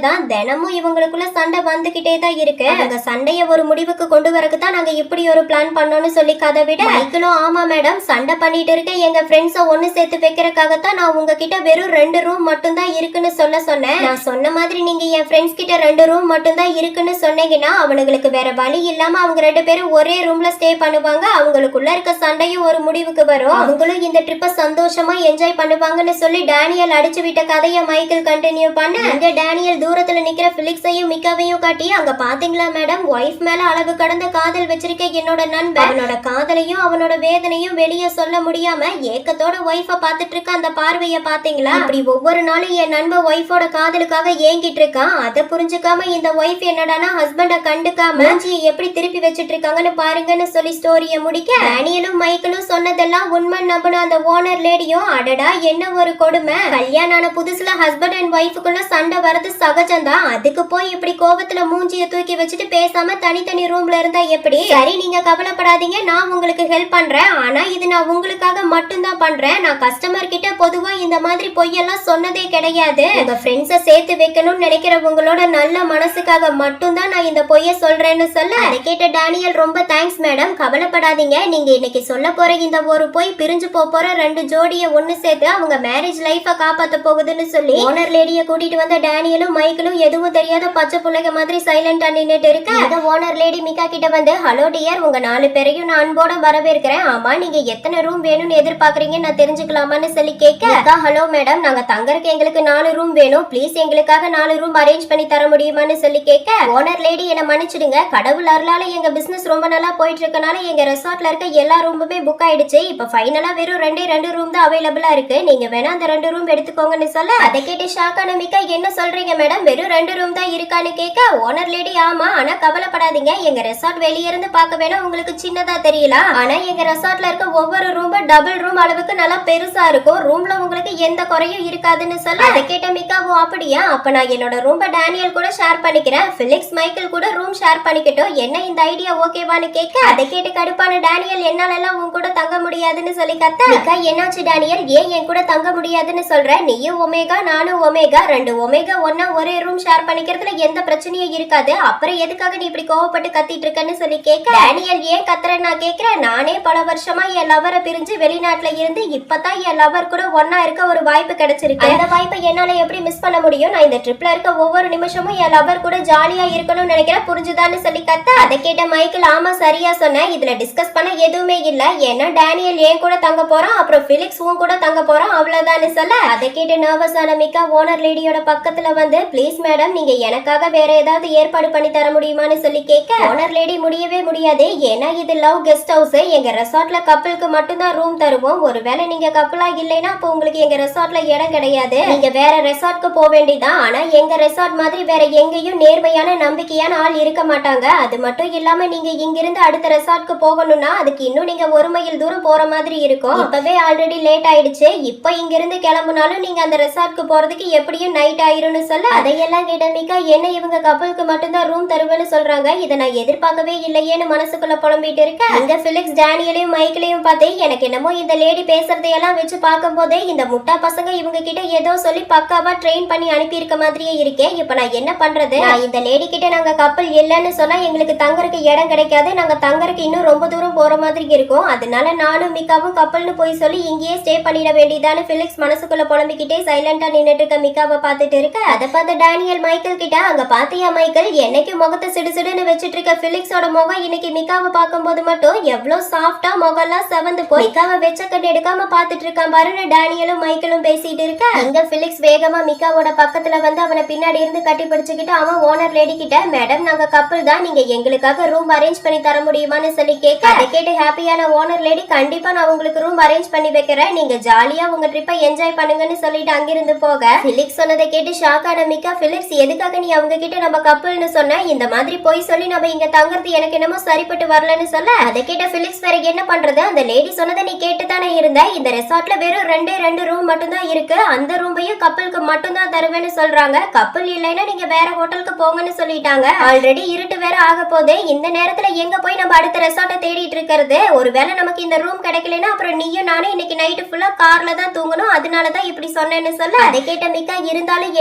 தான், தினமும் இவங்களுக்குள்ள சண்டை வந்துகிட்டே தான் இருக்கு, அவங்க சண்டைய ஒரு முடிவுக்கு கொண்டு வரக்கு தான் நாங்க இப்படி ஒரு பிளான் பண்ணோம்னு சொல்லி கதை விட, மைக்கேலும் ஆமா மேடம், சண்டை பண்ணிட்டு இருக்க எங்க ஃப்ரெண்ட்ஸை ஒண்ணு சேர்த்து வைக்கிறதுக்காகத்தான் நான் உங்ககிட்ட வெறும் 2 ரூம் மட்டும் தான் இருக்குன்னு சொன்னேன், நான் சொன்ன மாதிரி நீங்க என் ஃப்ரெண்ட்ஸ் கிட்ட 2 ரூம் மட்டும் தான் இருக்குன்னு சொன்னீங்கன்னா அவனுங்களுக்கு வேற வழி இல்லாம அவங்க 2 பேரும் ஒரே ரூம்ல ஸ்டே பண்ணுவாங்க, அவங்களுக்குள்ள இருக்க சண்டையும் ஒரு முடிவுக்கு வரும், அவங்களும் இந்த ட்ரிப்பை சந்தோஷமா என்ஜாய் பண்ணுவாங்கன்னு சொல்லி டேனியல் அடிச்சு விட்ட கதையை மைக்கேல் கண்டினியூ பண்ண, அங்க டேனியல் தூரத்துல நிக்கிற பிலிக்ஸையும் மிக்காவையும் காட்டி, அங்க பாத்தீங்களா மேடம், ஒய்ஃப் மேல அளவு கடந்த காதல் வச்சிருக்க என்னோட நண்பன், அவனோட காதலையும் அவனோட வேதனையும் வெளியே சொல்ல முடியாம ஏக்கத்தோட ஒய்ஃப பாத்துட்டு இருக்க அந்த பார்வைய பாத்தீங்களா, அப்படி ஒவ்வொரு நாளும் என் நண்பன் ஒய்ஃபோட காதலுக்காக ஏங்கிட்டு இருக்கான், அதை புரிஞ்சுக்காம இந்த ஒய்ஃப் என்னடானா ஹஸ்பண்ட கண்டுக்காம மூஞ்சியை எப்படி திருப்பி வச்சிட்டு இருக்காங்கன்னு பாருங்கன்னு சொல்லி ஸ்டோரிய முடிக்க, டேனியலும் மைக்கேலும் சொன்னதெல்லாம் உண்மை நம்பின அந்த ஓனர் லேடியும், அடடா என்ன ஒரு கொடுமை, கல்யாணம் ஆன புதுசுல ஹஸ்பண்ட் அண்ட் ஒய்ஃபுக்குள்ள சண்டை வரது சகஜம்தான், அதுக்கு போய் இப்படி கோபத்துல மூஞ்சியை தூக்கி வச்சுட்டு பேசாம தனித்தனி ரூம்ல இருந்தா எப்படி, சரி நீங்க கவலைப்படாதீங்க, நான் உங்களுக்கு ஹெல்ப் பண்றேன், ஆனா இது நான் உங்களுக்காக மட்டும்தான் பண்றேன், நான் கஸ்டமர் கிட்ட பொதுவா இந்த மாதிரி பொய்யெல்லாம் சொன்னதே கிடையாது, உங்க ஃப்ரெண்ட்ஸை சேர்த்து வைக்கணும்னு நினைக்கிற உங்களோட நல்ல மனசுக்காக மட்டும்தான் நான் இந்த பொய்ய சொல்றேன்னு சொல்ல, அதை கேட்ட டேனியல், ரொம்ப தேங்க்ஸ் மேடம், கவலைப்படாதீங்க, நீங்க இன்னைக்கு சொல்ல போற இந்த ஒரு பொய் பிரிஞ்சு போற 2 ஜோடியை ஒண்ணு சேர்த்து அவங்க மேரேஜ் லைஃப காப்பாத்த போகுதுன்னு சொல்லி ஓனர் லேடிய கூட்டிட்டு வந்த டேனியலும் மைக்கேலும் எதுவும் தெரியாத பச்சை பிள்ளைங்க மாதிரி சைலண்டா நின்னுட்டு இருக்க, அந்த ஓனர் லேடி மிக்கா கிட்ட வந்து, ஹலோ டியர், உங்க 4 பேரையும் நான் அன்போட வரவேற்கிறேன், ஆமா நீங்க எத்தனை ரூம் வேணும்னு எதிர்பார்க்கறீங்க நான் தெரிஞ்சுக்கலாமான்னு சொல்லி கேட்க, ஹலோ மேடம், நாங்க தங்கறதுக்கு எங்களுக்கு 4 ரூம் வேணும், ப்ளீஸ் எங்களுக்காக 4 ரூம் அரேஞ்ச் பண்ணி தர முடியுமான்னு சொல்லி கேட்க, ஓனர் லேடி என்ன மன்னிச்சிடுங்க, கடவுள் அருளால எங்க பிசினஸ் ரொம்ப நல்லா போயிட்டு இருக்கனால எங்க ரெசார்ட்ல இருக்க எல்லா ரூமுமே புக் ஆயிடுச்சு, இப்ப ஃபைனலா வெறும் 2 ரூம் தான் அவைலபிளா இருக்கு, நீங்க வேணா அந்த 2 ரூம் எடுத்துக்கோங்கன்னு சொல்ல, அதை கேட்டு ஷாக்கான மிக்கா, என்ன சொல்றீங்க மேடம், வெறும் 2 ரூம் தான் இருக்கான்னு கேட்க, ஓனர் லேடி ஆமா, ஆனா கவலைப்படாதீங்க, எங்க ரெசார்ட் வெளியே இருந்து பார்க்க வேணா உங்களுக்கு சின்னதா தெரியல, ஆனா எங்க ரெசார்ட்ல இருக்க ஒவ்வொரு ரூமும் டபுள் ரூம் அளவுக்கு நல்லா பெருசா இருக்கும், ரூம்ல உங்களுக்கு எந்த குறையும் இருக்காதுன்னு சொல்ல, அதை கேட்ட மிக்காவும் அப்படியா, அப்ப நான் என்னோட ரூம் டேனியல் கூட ஷேர் பண்ணிக்கிறேன், பிலிக்ஸ் மைக்கேல் கூட ரூம் ஷேர் பண்ணிக்கிட்டோம், என்ன இந்த ஐடியா ஓகேவான்னு கேட்க, அதை கேட்டு கடுப்பான டேனியல், என்னால எல்லாம் உன் கூட தங்க முடியாதுன்னு சொல்லி கத்த, மிக்கா என்னாச்சு டேனியல், ஏன் என் கூட தங்க முடியாதுன்னு சொல்ற, நீயும் ஒமேகா நானும் ஒமேகா, 2 ஒமேகா ஒன்னா ஒரே ரூம் ஷேர் பண்ணிக்கிறதுல எந்த பிரச்சனையும் இருக்காது, அப்புறம் எதுக்காக நீ இப்படி கோவப்பட்டு கத்திட்டு இருக்கன்னு சொல்லி கேட்க, டேனியல் ஏன் கத்துறேன்னு நான் கேட்கிறேன், நானே பல வருஷமா என் லவரை பிரிஞ்சு வெளிநாட்டுல இருந்து இப்பதான் என் லவர் கூட ஒன்னா இருக்க ஒரு வாய்ப்பு கிடைச்சிருக்கு, அந்த வாய்ப்பை என்னால எப்படி மிஸ் பண்ண முடியும், நான் இந்த ட்ரிப்ல இருக்க ஒவ்வொரு நிமிஷமும் என் லவர் கூட ஜாலியா இருக்கணும்னு நினைக்கிறேன், புரிஞ்சுதான்னு சொல்லி கத்த, அதை கேட்ட மைக்கேல் ஆமா சரியா சொன்ன, இதுல டிஸ்கஸ் பண்ண எதுவுமே இல்ல, ஏன்னா டேனியல் ஏன் கூட தங்க போறான், அப்புறம் பிலிக்ஸ் உன் கூட தங்க போறான், அவ்வளவுதான்னு சொல்ல, அதை கேட்டு நர்வஸ் ஆன மிக்கா ஓனர் லேடியோட பக்கத்துல வந்து, ப்ளீஸ் மேடம் நீங்க எனக்காக வேற ஏதாவது ஏற்பாடு பண்ணி தர முடியுமான்னு சொல்லி கேட்க, ஓனர் லேடி முடியவே முடியாது, ஏன்னா இது லவ் கெஸ்ட் ஹவுஸ், எங்க ரெசார்ட்ல கப்பலுக்கு மட்டும்தான் ரூம் தருவோம், ஒருவேளை நீங்க கப்பலா இல்லைன்னா அப்போ உங்களுக்கு எங்க ரெசார்ட்ல இடம் கிடையாது, நீங்க வேற ரெசார்ட்க்கு போக வேண்டியதான், ஆனா எங்க ரெசார்ட் மாதிரி வேற எங்கேயும் நேர்மையான நம்பிக்கையான ஆள் இருக்க மாட்டாங்க, அது மட்டும் இல்லாம நீங்க இங்கிருந்து அடுத்த ரெசார்ட்க்கு போகணும்னா அது அதுக்கு இன்னும் நீங்க 1 மைல் தூரம் போற மாதிரி இருக்கும். இப்பவே ஆல்ரெடி லேட் ஆயிடுச்சு. இப்ப இங்க இருந்து கிளம்புனாலும் நீங்க அந்த ரெசார்ட்க்கு போறதுக்கு எப்படியும் நைட் ஆயிரும்னு சொல்ல அதையெல்லாம் கேட்ட மிகா என்ன இவங்க கப்பலுக்கு மட்டும்தான் ரூம் தருவேன்னு சொல்றாங்க, இதை நான் எதிர்பார்க்கவே இல்லையேன்னு மனசுக்குள்ள புலம்பிட்டு இருக்க அங்க பிலிக்ஸ் டேனியலையும் மைக்கிளையும் பார்த்து எனக்கு என்னமோ இந்த லேடி பேசுறதையெல்லாம் வச்சு பார்க்கும் போதே இந்த முட்டா பசங்க இவங்க கிட்ட ஏதோ சொல்லி பக்காவா ட்ரெயின் பண்ணி அனுப்பி இருக்க மாதிரியே இருக்கேன். இப்ப நான் என்ன பண்றது? நான் இந்த லேடி கிட்ட நாங்க கப்பல் இல்லைன்னு சொன்னா எங்களுக்கு தங்கறதுக்கு இடம் கிடைக்காது, நாங்க தங்கறதுக்கு இன்னும் ரொம்ப தூரம் போற மாதிரி இருக்கும், அதனால நானும் மிகாவும் கப்பல்னு போய் சொல்லி இங்கேயே ஸ்டே பண்ணிட வேண்டியதான்னு பிலிக்ஸ் மனசுக்குள்ள புலம்பிக்கிட்டே சைலண்டா நின்னுட்டு இருக்க மிகாவை பார்த்துட்டு இருக்க அதை பார்த்து டேனியல் மைக்கேல் கிட்ட அங்க பாத்தியா மைக்கேல், என்னைக்கு முகத்தை சிடுசிடுன்னு வச்சிட்டு இருக்க பிலிக்ஸோட முகம் இன்னைக்கு மிகாவை பார்க்கும்போது மட்டும் எவ்வளவு சாஃப்டா முகம்லாம் செவந்து போய் மிகாவை வெச்ச கட்டு எடுக்காம பாத்துட்டு இருக்கான் பாருன்னு டேனியலும் மைக்கேலும் பேசிட்டு இருக்க இங்க பிலிக்ஸ் வேகமா மிகாவோட பக்கத்துல வந்து அவனை பின்னாடி இருந்து கட்டி பிடிச்சுக்கிட்டு அவன் ஓனர் லேடி கிட்ட மேடம் நாங்க கப்பல் தான், நீங்க எங்களுக்காக ரூம் அரேஞ்ச் பண்ணி தர முடியுமான்னு சொல்லி கேட்க அதை கேட்டு ஹாப்பியான ஓனர் லேடி கண்டிப்பா நான் உங்களுக்கு ரூம் அரேஞ்ச் பண்ணி வைக்கிறேன், நீங்க ஜாலியா உங்க ட்ரிப்பை என்ஜாய் பண்ணுங்கன்னு சொல்லிட்டு அங்கிருந்து போக பிலிக்ஸ் சொன்னதை கேட்டு ஷாக் ஆன மிகா பிலிக்ஸ் எதுக்காக நீ அவங்க கிட்ட நம்ம கப்பல்னு சொன்ன, இந்த மாதிரி போய் சொல்லி நம்ம இங்க தங்குறது எனக்கு என்னமோ சரிப்பட்டு வரலன்னு சொல்ல அதை கேட்ட பிலிக்ஸ் வேற என்ன பண்றது, அந்த லேடி சொன்னதை நீ கேட்டு தானே இருந்த, இந்த ரெசார்ட்ல வெறும் 2 ரூம் மட்டும் தான் இருக்கு, அந்த ரூமையும் கப்பலுக்கு மட்டும் தான் தருவேன்னு சொல்றாங்க, கப்பல் இல்லைன்னா நீங்க வேற ஹோட்டலுக்கு போங்கன்னு சொல்லிட்டாங்க, ஆல்ரெடி இருட்டு வேற ஆக போதே, இந்த நேரத்துல எங்க போய் நம்ம அடுத்த ரெசார்ட்டை தேடிட்டு இருக்கிறது, ஒருவேளை நமக்கு இந்த ரூம் கிடைக்கலன்னா அப்புறம் நீயும் நானும் இன்னைக்கு நைட்டு ஃபுல்லா கார்ல தான் தூங்கணும், அதனாலதான் இப்படி சொன்னேன்னு சொல்ல அதை கேட்ட மிகா இருந்தாலும்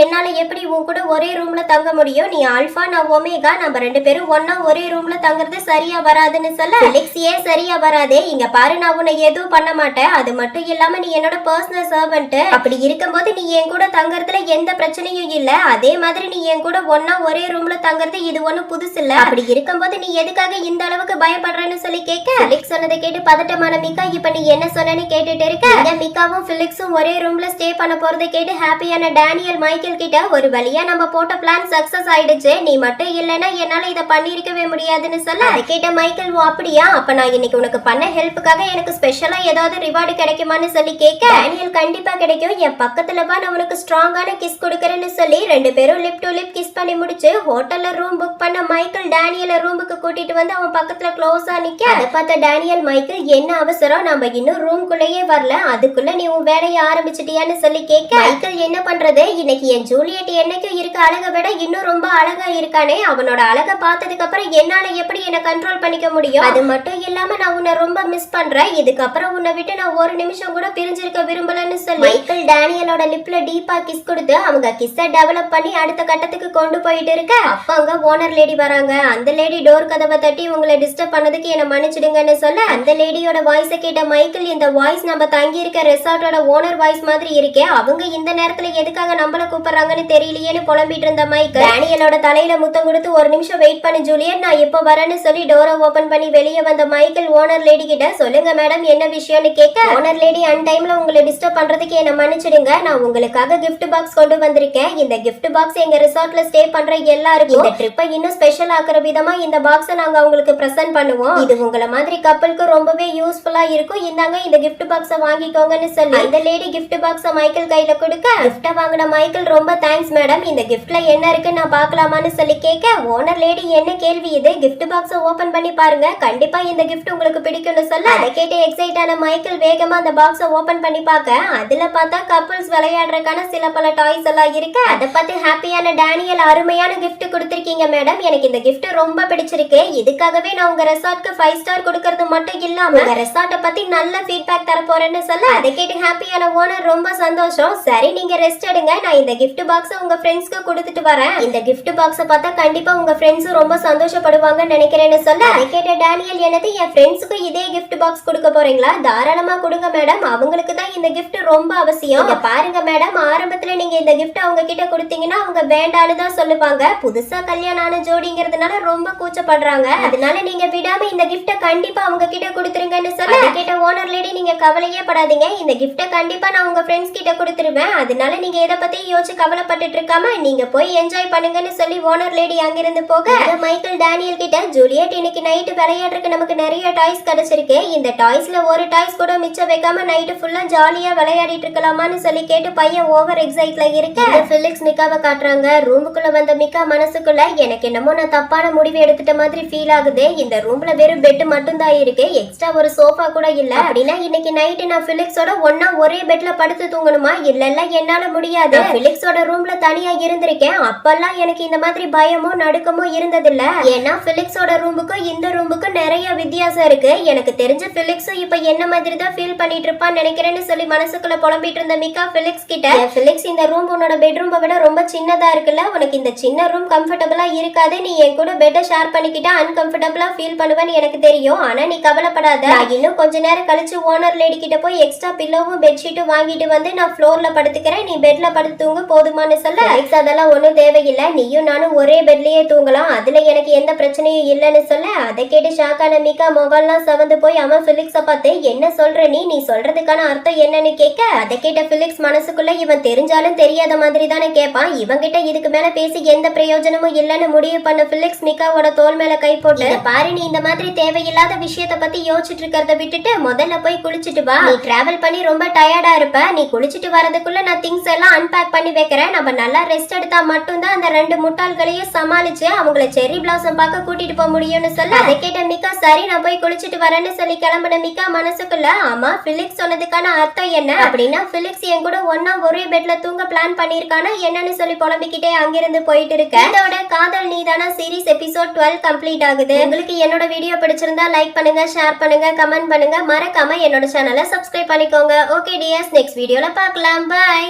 என்னால எப்படி உன் கூட ஒரே ரூம்ல தங்க முடியும், நீ ஆல்பா நான் ஒமேகா, நம்ம 2 பேரும் ஒன்னா ஒரே ரூம்ல தங்குறது சரியா வராதுன்னு சொல்ல பிலிக்ஸ் ஏன் சரியா வராதே, இங்க பாரு நான் உன்னை எதுவும் பண்ண மாட்டேன், அது மட்டும் இல்லாம நீ என்னோட பர்சனல் சர்வெண்ட், அப்படி இருக்கும்போது நீ என் கூட தங்கறதுல எந்த பிரச்சனையும் இல்ல, அதே மாதிரி நீ என் கூட ஒன்னா ஒரே ரூம்ல தங்கறது இது ஒண்ணு புதுசு இல்ல, அப்படி இருக்கும்போது நீ எதுக்காக இந்த அளவுக்கு பயப்படுறன்னு சொல்லி கேட்க பிலிக்ஸ் சொன்னதை கேட்டு பதட்டமான மிகா இப்ப நீ என்ன சொன்னேன்னு கேட்டுட்டு இருக்க மிகாவும் பிலிக்ஸும் ஒரே ரூம்ல ஸ்டே பண்ண போறதை கேட்டு ஹாப்பியான டேனியல் மைக்கேல் கிட்ட ஒரு வழியா நம்ம போட்ட பிளான் சக்சஸ் ஆயிடுச்சு, நீ மட்டும் இல்லைன்னா என்னால இதை பண்ணிருக்கவே முடியாதுன்னு சொல்ல அதை கேட்ட மைக்கேல் அப்படியா, அப்ப நான் இன்னைக்கு உனக்கு பண்ண ஹெல்ப்புக்காக எனக்கு ஸ்பெஷலா ஏதாவது ரிவார்டு கிடைக்குமான்னு சொல்லி கேட்க டேனியல் கண்டிப்பா கிடைக்கும், என் பக்கத்துல வா நான் உனக்கு ஸ்ட்ராங்கான கிஸ் கொடுக்கறேன்னு சொல்லி 2 பேரும் லிப் டு லிப் கிஸ் பண்ணி முடிச்சு ஹோட்டல்ல ரூம் புக் பண்ண மைக்கேல் டேனியலை ரூமுக்கு கூட்டிட்டு வந்து அவன் பக்கத்துல க்ளோஸா நிக்க அதை பார்த்த டேனியல் மைக்கேல் என்ன அவசரம், நம்ம இன்னும் ரூம்குள்ளேயே வரல, அதுக்குள்ள நீ உன் வேலையை ஆரம்பிச்சிட்டியான்னு சொல்லி கேட்க மைக்கேல் என்ன பண்றது, இன்னைக்கு என் ஜூலியட் என்னைக்கும் இருக்க அழகை விட இன்னும் ரொம்ப அழகா இருக்கானே, அவனோட அழகை பார்த்ததுக்கு அப்புறம் என்னால எப்படி என்ன கண்ட்ரோல் பண்ணிக்க முடியும், அது மட்டும் இல்லாம நான் உன்னை ரொம்ப மிஸ் பண்றேன், இதுக்கப்புறம் உன்னை விட்டு நான் ஒரு நிமிஷம் கூட பிரிஞ்சிருக்க விரும்பலன்னு சொல்லி மைக்கேல் டேனியலோட லிப்ல டீப்பா கிஸ் கொடுத்து அவங்க கிஸ்ஸை டெவலப் பண்ணி அடுத்த கட்டத்துக்கு கொண்டு போயிட்டு இருக்க அப்ப அங்க ஓனர் லேடி வராங்க, அந்த லேடி டோர் கதவை தட்டி உங்களை டிஸ்டர்ப் பண்ணதுக்கு என்ன மன்னிச்சிடுங்கன்னு சொல்ல அந்த லேடியோட வாய்ஸை கேட்ட மைக்கேல் இந்த வாய்ஸ் நம்ம தங்கி இருக்க ரெசார்ட்டோட ஓனர் வாய்ஸ் மாதிரி இருக்கே, அவங்க இந்த நேரத்துல எதுக்காக நம்மள கூப்பிடுறாங்கன்னு தெரியலையேன்னு புலம்பிட்டு இருந்த மைக்கேல் டேனியலோட தலையில முத்தம் கொடுத்து ஒரு நிமிஷம் வெயிட் பண்ணி ஜூலியட் நான் எப்போ வரேன்னு சொல்லி டோரை ஓபன் பண்ணி வெளியே வந்த மைக்கேல் ஓனர் லேடி கிட்ட சொல்லுங்க மேடம் என்ன விஷயம்னு கேட்க ஓனர் லேடி அன் டைம்ல உங்களை டிஸ்டர்ப் பண்றதுக்கு என்ன மன்னிச்சிடுங்க, நான் உங்களுக்காக கிஃப்ட் பாக்ஸ் கொண்டு வந்திருக்கேன், இந்த கிஃப்ட் பாக்ஸ் எங்க ரெசார்ட்ல ஸ்டே பண்ற எல்லாருக்கும் இந்த ட்ரிப்பை இன்னும் ஸ்பெஷல் ஆக்குற விதமா இந்த பாக்ஸை நாங்க உங்களுக்கு பிரசன்ட் பண்ணுவோம், இது உங்களை மாதிரி கப்பலுக்கு ரொம்பவே யூஸ்ஃபுல்லா இருக்கும், இந்தாங்க இந்த கிஃப்ட் பாக்ஸை வாங்கிக்கோங்கன்னு சொல்லி அந்த லேடி கிஃப்ட் பாக்ஸை மைக்கேல் கையில கொடுக்க கிஃப்ட வாங்கின மைக்கேல் ரொம்ப தேங்க்ஸ் மேடம், இந்த கிஃப்ட்ல என்ன இருக்கு நான் பார்க்கலாமான்னு சொல்லி கேட்க ஓனர் லேடி என்ன கேள்வி இது, கிஃப்ட் பாக்ஸை ஓபன் பண்ணி பாருங்க கண்டிப்பா இந்த கிஃப்ட் உங்களுக்கு பிடிக்கும்னு சொல்ல அதை கேட்டு எக்ஸைட் ஆன மைக்கேல் வேகமா அந்த பாக்ஸை ஓபன் பண்ணி பார்க்க அதுல பார்த்தா கப்பல்ஸ் விளையாடுறதுக்கான சில பல டாய்ஸ் எல்லாம் இருக்கு, அதை பார்த்து ஹாப்பியான டேனியல் அருமையான கிஃப்ட் கொடுத்திருக்கீங்க மேடம், எனக்கு இந்த கிஃப்ட் ரொம்ப பிடிச்சிருக்கு, இதுக்காகவே நான் உங்க ரெசார்ட்க்கு 5 ஸ்டார் கொடுக்கறது மட்டும் இல்லாம உங்க ரெசார்ட்டை பத்தி நல்ல ஃபீட்பேக் தர போறேன்னு சொல்ல அதை கேட்டு ஹாப்பியான ஓனர் ரொம்ப சந்தோஷம், சரி நீங்க ரெஸ்ட் எடுங்க, நான் இந்த கிஃப்ட் பாக்ஸை உங்க ஃப்ரெண்ட்ஸ்க்கு கொடுத்துட்டு வரேன், இந்த கிஃப்ட் பாக்ஸை பார்த்தா கண்டிப்பா உங்க ஃப்ரெண்ட்ஸும் ரொம்ப சந்தோஷப்படுவாங்கன்னு நினைக்கிறேன்னு சொல்ல அதை கேட்ட டேனியல் என்னது என் ஃப்ரெண்ட்ஸுக்கு இதே கிஃப்ட் பாக்ஸ் கொடுக்க போறீங்களா, தாராளமா கொடுங்க மேடம், அவங்களுக்கு தான் இந்த கிஃப்ட் ரொம்ப அவசியம், பாருங்க மேடம் ஆரம்பத்துல நீங்க இந்த கிஃப்ட் அவங்க கிட்ட கொடுத்தீங்கன்னா அவங்க வேண்டான்னு தான் சொல்லுவாங்க, புதுசா கல்யாணம் ஆன ஜோடிங்கிறதுனால ரொம்ப கூச்சப்படுறாங்க, அதனால நீங்க விடாம இந்த கிஃப்ட கண்டிப்பா அவங்க கிட்ட கொடுத்துருங்கன்னு சொல்ல அதை கேட்ட ஓனர் லேடி நீங்க கவலையே படாதீங்க, இந்த கிஃப்ட கண்டிப்பா நான் உங்க ஃப்ரெண்ட்ஸ் கிட்ட கொடுத்துருவேன், அதனால நீங்க எதை பத்தி யோசிச்சு கவலைப்பட்டுட்டு இருக்காம நீங்க போய் என்ஜாய் பண்ணுங்கன்னு சொல்லி ஓனர் லேடி அங்கிருந்து போக மைக்கேல் டேனியல் கிட்ட ஜூலியட் இன்னைக்கு நைட்டு விளையாடுறதுக்கு நமக்கு நிறைய டாய்ஸ் கிடைச்சிருக்கு, இந்த டாய்ஸ்ல ஒரு டாய்ஸ் கூட மிச்சம் வைக்காம நைட்டு ஃபுல்லா ஜாலியா விளையாடிட்டு இருக்கலாமான்னு சொல்லி கேட்டு பையன் ஓவர் எக்ஸைட்ல இருக்கு பிலிக்ஸ் மிகாவை காட்டுறாங்க, ரூமுக்குள்ள வந்த மிகா மனசுக்குள்ள எனக்கு என்னமோ நான் தப்பான முடிவு எடுத்துட்ட மாதிரி ஃபீல் ஆகுது, இந்த ரூம்ல வெறும் பெட் மட்டும் தான் இருக்கு, எக்ஸ்ட்ரா ஒரு சோஃபா கூட இல்ல. அப்படின்னா இன்னைக்கு நைட்டு நான் பிலிக்ஸோட ஒன்னா ஒரே பெட்ல படுத்து தூங்கணுமா? இல்ல என்னால முடியாது. பிலிக்ஸோட ரூம்ல தனியா இருந்திருக்கேன், அப்பெல்லாம் எனக்கு இந்த மாதிரி பயமோ நடுக்கமோ இருந்ததில்ல. ஏன்னா பிலிக்ஸோட ரூமுக்கும் இந்த ரூமுக்கும் நிறைய வித்தியாசம் இருக்கு. எனக்கு தெரிஞ்ச பிலிக்ஸும் இப்ப என்ன மாதிரி தான் ஃபீல் பண்ணிட்டு இருப்பான்னு நினைக்கிறேன்னு சொல்லி மனசுக்குள்ள புலம்பிட்டு இருந்த மிக்கா பிலிக்ஸ் கிட்ட, பிலிக்ஸ் இந்த ரூம் உன்னோட பெட்ரூமை விட ரொம்ப சின்னதா இருக்குல்ல, உனக்கு இந்த சின்ன ரூம் கம்ஃபர்டபுளா இருக்காது, நீ என் கூட பெட்டை ஷேர் பண்ணிக்கிட்டா அன்கம்ஃபர்டபுளா ஃபீல் பண்ணுவேன்னு எனக்கு தெரியும். ஆனா நீ கவலைப்படாத, நான் இன்னும் கொஞ்ச நேரம் கழிச்சு ஓனர் லேடி கிட்ட போய் எக்ஸ்ட்ரா பில்லோவும் பெட்ஷீட்டும் வாங்கிட்டு வந்து நான் ஃப்ளோர்ல படுத்துக்கிறேன், நீ பெட்ல படுத்து தூங்க போதுமான்னு சொல்ல, அதெல்லாம் ஒன்றும் தேவையில்லை, நீயும் நானும் ஒரே பெட்லயே தூங்கலாம், அதுல எனக்கு எந்த பிரச்சனையும் இல்லைன்னு சொல்ல, அதை கேட்டு ஷாக்கான மிக்கா முகம்லாம் சவந்து போய் அவன் பிலிக்ஸை பார்த்து என்ன சொல்ற நீ சொல்றதுக்கான அர்த்தம் என்னன்னு கேட்க, அதை கேட்ட பிலிக்ஸ் மனசுக்குள்ள இவன் தெரிஞ்சாலும் தெரியாத மாதிரி தானே கேட்பான், இவங்கிட்ட இதுக்கு மேல பேசி எந்த பிரயோஜனமும் இல்லைன்னு முடிவு பண்ண பிலிக்ஸ் மிக்காவோட தோல் மேல கை போட்டு, பாரு நீ இந்த மாதிரி தேவையில்லாத விஷயத்த பத்தி யோசிச்சுட்டு இருக்கிறத விட்டுட்டு முதல்ல போய் குளிச்சுட்டு வா, நீ டிராவல் பண்ணி ரொம்ப டயர்டா இருப்ப, நீ குளிச்சுட்டு வரதுக்குள்ள நான் திங்ஸ் எல்லாம் அன்பேக் பண்ணி வைக்கிறேன், நம்ம நல்லா ரெஸ்ட் எடுத்தா மட்டும்தான் அந்த ரெண்டு முட்டாள்களையும் சமாளிச்சு அவங்கள செர்ரி பிளாசம் பார்க்க கூட்டிட்டு போக முடியும்னு சொல்ல, அதை கேட்ட மிக்கா சரி நான் போய் குளிச்சுட்டு வரேன்னு சொல்லி கிளம்பின மிக்கா மனசுக்குள்ள, ஆமா பிலிக்ஸ் சொன்னதுக்கான அர்த்தம் என்ன அப்படின்னா, பிலிக்ஸ் என் கூட ஒன்னா ஒரே பெட்ல தூங்க பிளான் பண்ணிருக்கானா என்னன்னு சொல்லி புலம்பிக்கிட்டே அங்கிருந்து போயிட்டு இருக்கு. இதோட காதல் நீதானா சீரிஸ் எபிசோட் 12 கம்ப்ளீட் ஆகுது. உங்களுக்கு என்னோட வீடியோ பிடிச்சிருந்தா லைக் பண்ணுங்க, ஷேர் பண்ணுங்க, கமெண்ட் பண்ணுங்க, மறக்காம என்னோட சேனலை சப்ஸ்கிரைப் பண்ணிக்கோங்க. ஓகே டியர்ஸ், நெக்ஸ்ட் வீடியோல பார்க்கலாம். பை.